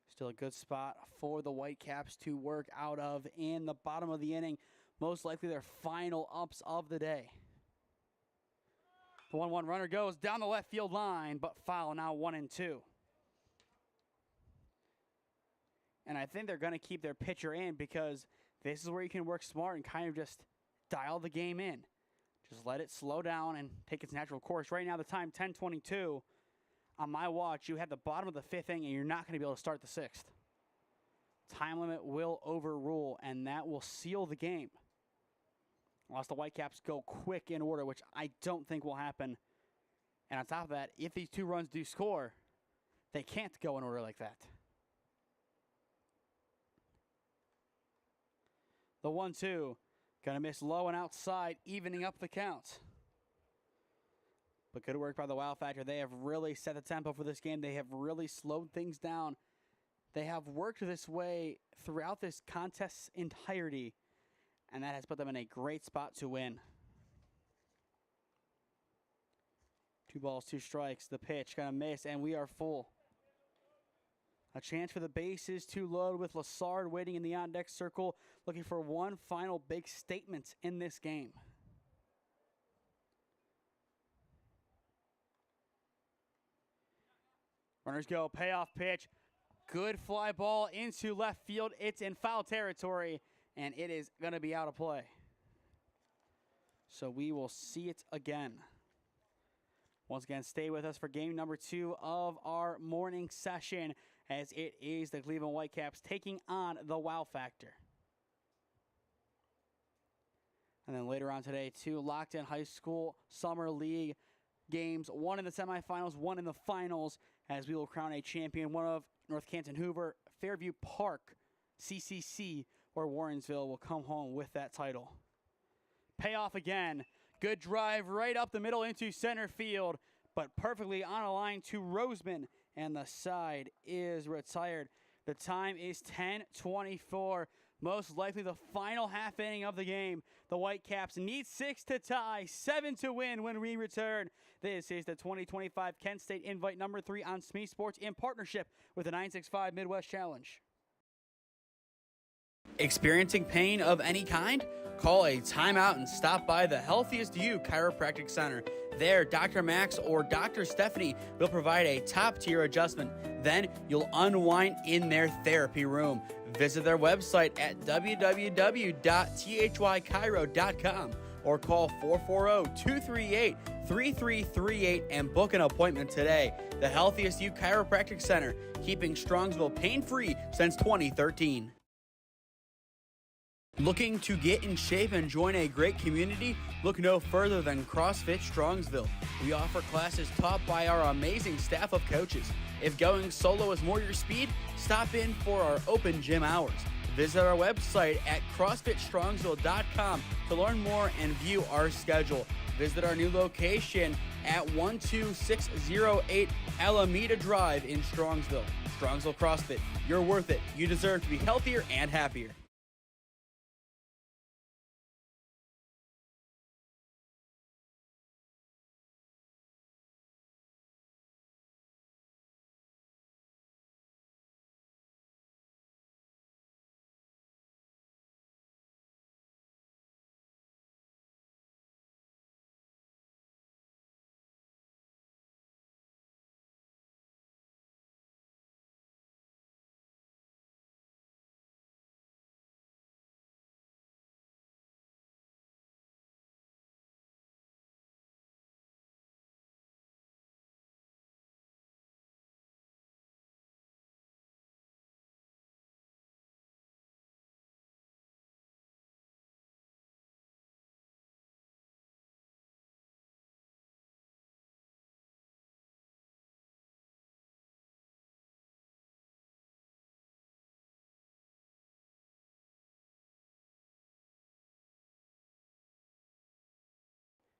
Still a good spot for the Whitecaps to work out of in the bottom of the inning. Most likely their final ups of the day. The 1-1 runner goes down the left field line, but foul, now 1-2. And I think they're going to keep their pitcher in because this is where you can work smart and kind of just dial the game in. Just let it slow down and take its natural course. Right now, the time, 10:22. On my watch, you have the bottom of the 5th inning, and you're not going to be able to start the 6th. Time limit will overrule, and that will seal the game. unless the Whitecaps go quick in order, which I don't think will happen. And on top of that, if these 2 runs do score, they can't go in order like that. The 1-2, gonna miss low and outside, evening up the count. But good work by the Wow Factor. They have really set the tempo for this game. They have really slowed things down. They have worked this way throughout this contest's entirety, and that has put them in a great spot to win. 2 balls, 2 strikes. The pitch gonna miss, and we are full. A chance for the bases to load with Lassard waiting in the on-deck circle, looking for one final big statement in this game. Runners go, payoff pitch. Good fly ball into left field. It's in foul territory, and it is going to be out of play. So we will see it again. Once again, stay with us for game number 2 of our morning session, as it is the Cleveland Whitecaps taking on the Wow Factor. And then later on today, 2 locked-in high school summer league games, 1 in the semifinals, 1 in the finals, as we will crown a champion, one of North Canton Hoover, Fairview Park, CCC, or Warrensville will come home with that title. Payoff again. Good drive right up the middle into center field, but perfectly on a line to Roseman, and the side is retired. The time is 10:24. Most likely the final half inning of the game. The Whitecaps need 6 to tie, 7 to win when we return. This is the 2025 Kent State Invite number 3 on SmeeSports in partnership with the 965 Midwest Challenge. Experiencing pain of any kind? Call a timeout and stop by the Healthiest You Chiropractic Center. There, Dr. Max or Dr. Stephanie will provide a top-tier adjustment. Then you'll unwind in their therapy room. Visit their website at www.thychiro.com or call 440-238-3338 and book an appointment today. The Healthiest You Chiropractic Center, keeping Strongsville pain-free since 2013. Looking to get in shape and join a great community? Look no further than CrossFit Strongsville. We offer classes taught by our amazing staff of coaches. If going solo is more your speed, stop in for our open gym hours. Visit our website at CrossFitStrongsville.com to learn more and view our schedule. Visit our new location at 12608 Alameda Drive in Strongsville. Strongsville CrossFit, you're worth it. You deserve to be healthier and happier.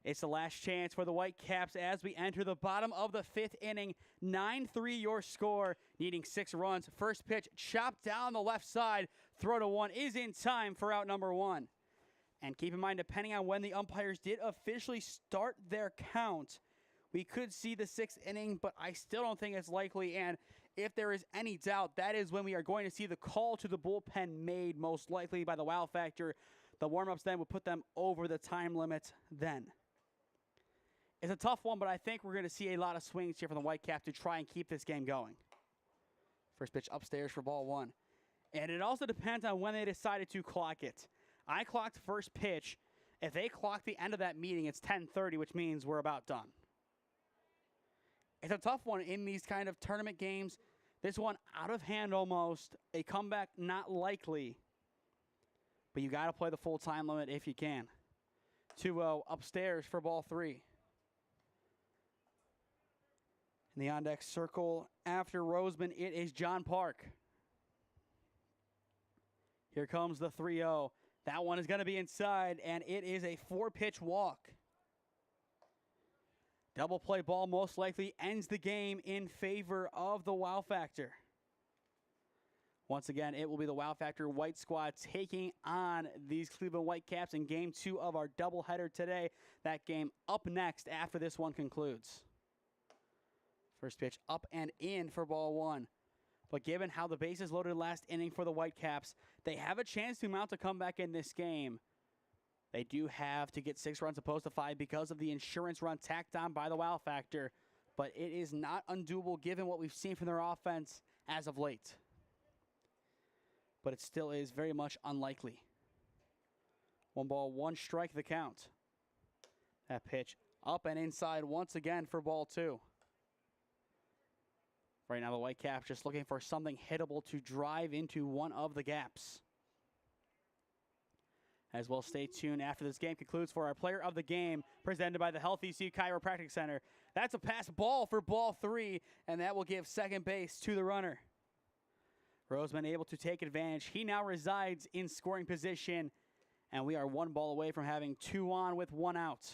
It's the last chance for the Whitecaps as we enter the bottom of the 5th inning. 9-3 your score, needing 6 runs. First pitch chopped down the left side. Throw to 1 is in time for out number 1. And keep in mind, depending on when the umpires did officially start their count, we could see the 6th inning, but I still don't think it's likely. And if there is any doubt, that is when we are going to see the call to the bullpen made, most likely by the Wow Factor. The warm-ups then will put them over the time limit then. It's a tough one, but I think we're going to see a lot of swings here from the Whitecaps to try and keep this game going. First pitch upstairs for ball 1. And it also depends on when they decided to clock it. I clocked first pitch. If they clock the end of that meeting, it's 10:30, which means we're about done. It's a tough one in these kind of tournament games. This one out of hand almost. A comeback not likely. But you got to play the full time limit if you can. 2-0 upstairs for ball 3. In the on-deck circle after Roseman, it is John Park. Here comes the 3-0. That one is going to be inside, and it is a 4-pitch walk. Double play ball most likely ends the game in favor of the Wow Factor. Once again, it will be the Wow Factor White Squad taking on these Cleveland Whitecaps in Game 2 of our doubleheader today. That game up next after this one concludes. First pitch up and in for ball 1. But given how the bases loaded last inning for the Whitecaps, they have a chance to mount a comeback in this game. They do have to get 6 runs opposed to 5 because of the insurance run tacked on by the Wow Factor. But it is not undoable given what we've seen from their offense as of late. But it still is very much unlikely. 1 ball, 1 strike the count. That pitch up and inside once again for ball 2. Right now the Whitecaps just looking for something hittable to drive into one of the gaps. As well, stay tuned after this game concludes for our player of the game presented by the Health ECU Chiropractic Center. That's a pass ball for ball 3, and that will give second base to the runner. Roseman able to take advantage. He now resides in scoring position, and we are 1 ball away from having 2 on with 1 out.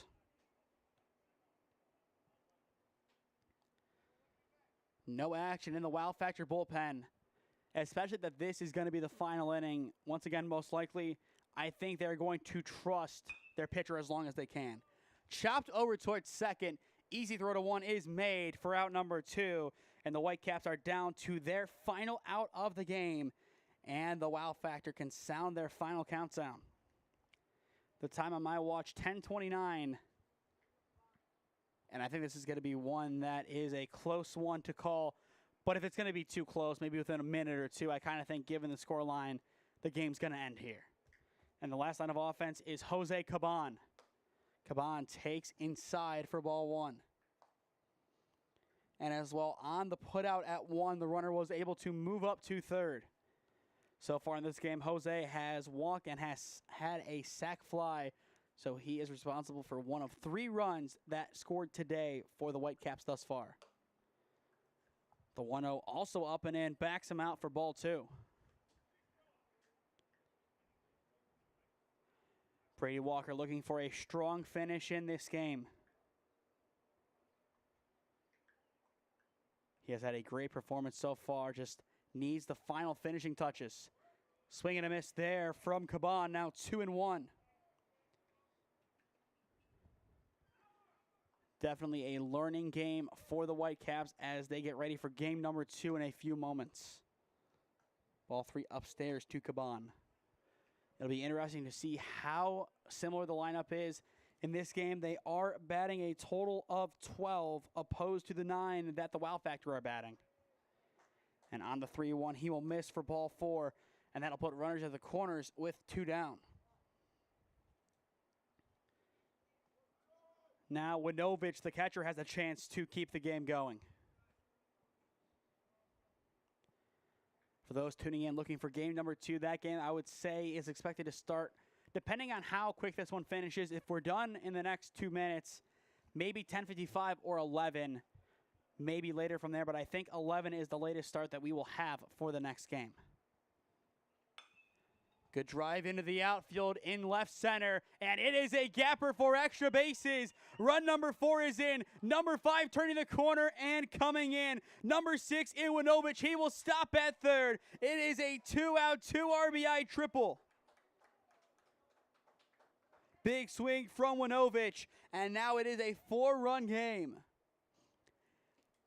No action in the Wow Factor bullpen, especially that this is going to be the final inning. Once again, most likely, I think they're going to trust their pitcher as long as they can. Chopped over towards second. Easy throw to 1 is made for out number 2. And the Whitecaps are down to their final out of the game. And the Wow Factor can sound their final countdown. The time on my watch, 10:29. And I think this is going to be one that is a close one to call. But if it's going to be too close, maybe within a minute or two, I kind of think given the score line, the game's going to end here. And the last line of offense is Jose Caban. Caban takes inside for ball 1. And as well, on the putout at 1, the runner was able to move up to third. So far in this game, Jose has walked and has had a sac fly. So he is responsible for 1 of 3 runs that scored today for the Whitecaps thus far. The 1-0 also up and in, backs him out for ball 2. Brady Walker looking for a strong finish in this game. He has had a great performance so far, just needs the final finishing touches. Swing and a miss there from Caban, now 2-1. Definitely a learning game for the Whitecaps as they get ready for game number 2 in a few moments. Ball 3 upstairs to Caban. It'll be interesting to see how similar the lineup is. In this game, they are batting a total of 12, opposed to the 9 that the Wow Factor are batting. And on the 3-1, he will miss for ball 4, and that'll put runners at the corners with 2 down. Now, Winovich, the catcher, has a chance to keep the game going. For those tuning in looking for game number 2, that game I would say is expected to start, depending on how quick this one finishes. If we're done in the next 2 minutes, maybe 10:55 or 11, maybe later from there, but I think 11 is the latest start that we will have for the next game. Good drive into the outfield in left center, and it is a gapper for extra bases. Run number 4 is in. Number 5 turning the corner and coming in. Number 6, Iwanovich, he will stop at third. It is a 2-out, 2 RBI triple. Big swing from Winovich, and now it is a 4-run game.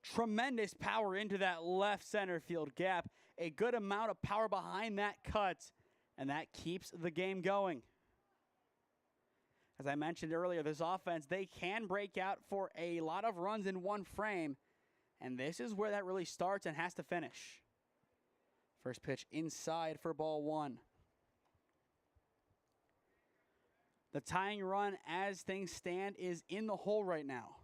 Tremendous power into that left center field gap. A good amount of power behind that cut. And that keeps the game going. As I mentioned earlier, this offense, they can break out for a lot of runs in one frame. And this is where that really starts and has to finish. First pitch inside for ball 1. The tying run as things stand is in the hole right now.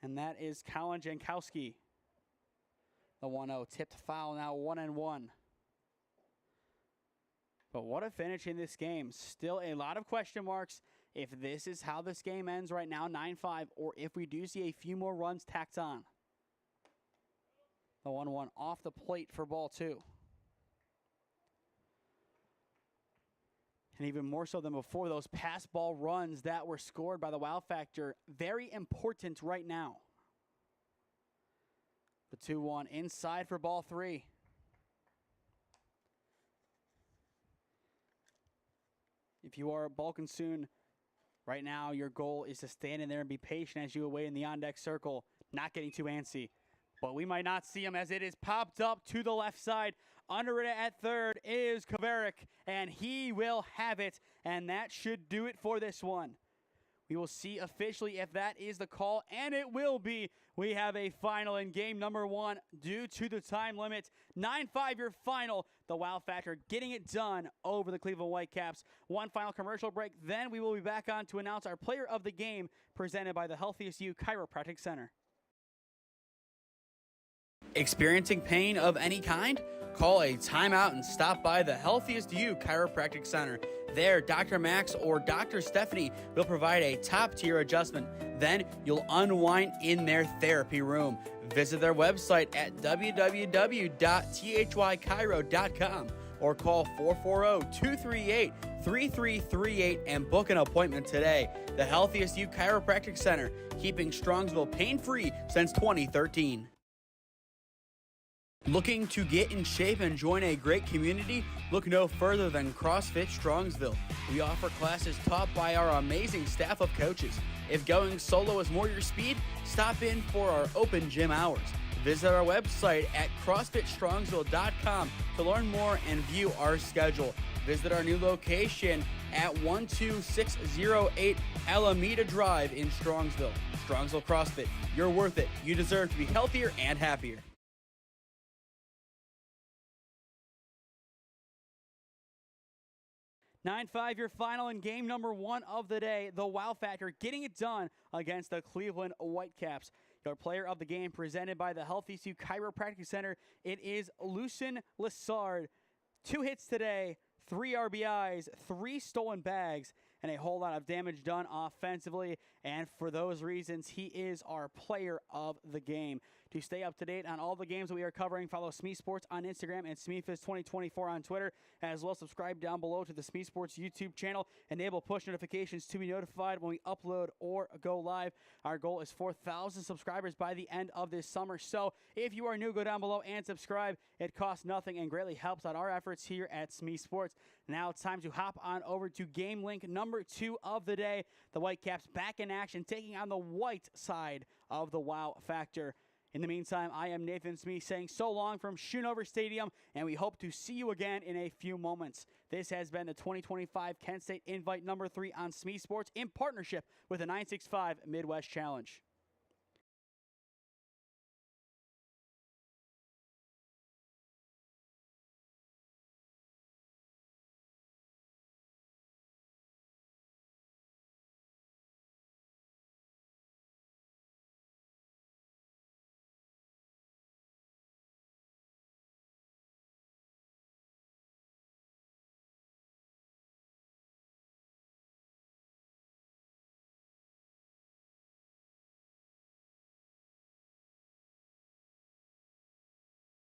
And that is Colin Jankowski. The 1-0 tipped foul, now 1-1. But what a finish in this game. Still a lot of question marks if this is how this game ends right now, 9-5, or if we do see a few more runs tacked on. The 1-1 off the plate for ball 2. And even more so than before, those pass ball runs that were scored by the Wow Factor, very important right now. The 2-1 inside for ball 3. If you are Balkansoon right now, your goal is to stand in there and be patient as you await in the on-deck circle, not getting too antsy. But we might not see him as it is popped up to the left side. Under it at third is Kaveric, and he will have it, and that should do it for this one. We will see officially if that is the call, and it will be. We have a final in game number 1 due to the time limit. 9-5 your final. The Wow Factor getting it done over the Cleveland Whitecaps. One final commercial break, then we will be back on to announce our player of the game presented by the Healthiest You Chiropractic Center. Experiencing pain of any kind? Call a timeout and stop by the Healthiest You Chiropractic Center. There, Dr. Max or Dr. Stephanie will provide a top-tier adjustment. Then you'll unwind in their therapy room. Visit their website at www.thychiro.com or call 440-238-3338 and book an appointment today. The Healthiest You Chiropractic Center, keeping Strongsville pain-free since 2013. Looking to get in shape and join a great community? Look no further than CrossFit Strongsville. We offer classes taught by our amazing staff of coaches. If going solo is more your speed, stop in for our open gym hours. Visit our website at CrossFitStrongsville.com to learn more and view our schedule. Visit our new location at 12608 Alameda Drive in Strongsville. Strongsville CrossFit, you're worth it. You deserve to be healthier and happier. 9-5 your final in game number 1 of the day. The Wow Factor getting it done against the Cleveland Whitecaps. Your player of the game presented by the Healthiest You Chiropractic Center. It is Lucien Lessard. 2 hits today, 3 RBIs, 3 stolen bags, and a whole lot of damage done offensively. And for those reasons, he is our player of the game. To stay up to date on all the games that we are covering, follow SmeeSports on Instagram and SmeeFizz2024 on Twitter. As well, subscribe down below to the SmeeSports YouTube channel. Enable push notifications to be notified when we upload or go live. Our goal is 4,000 subscribers by the end of this summer. So if you are new, go down below and subscribe. It costs nothing and greatly helps out our efforts here at SmeeSports. Now it's time to hop on over to game link number 2 of the day. The Whitecaps back in action, taking on the white side of the Wow Factor. In the meantime, I am Nathan Smee saying so long from Schoonover Stadium, and we hope to see you again in a few moments. This has been the 2025 Kent State Invite number 3 on SmeeSports in partnership with the 965 Midwest Challenge.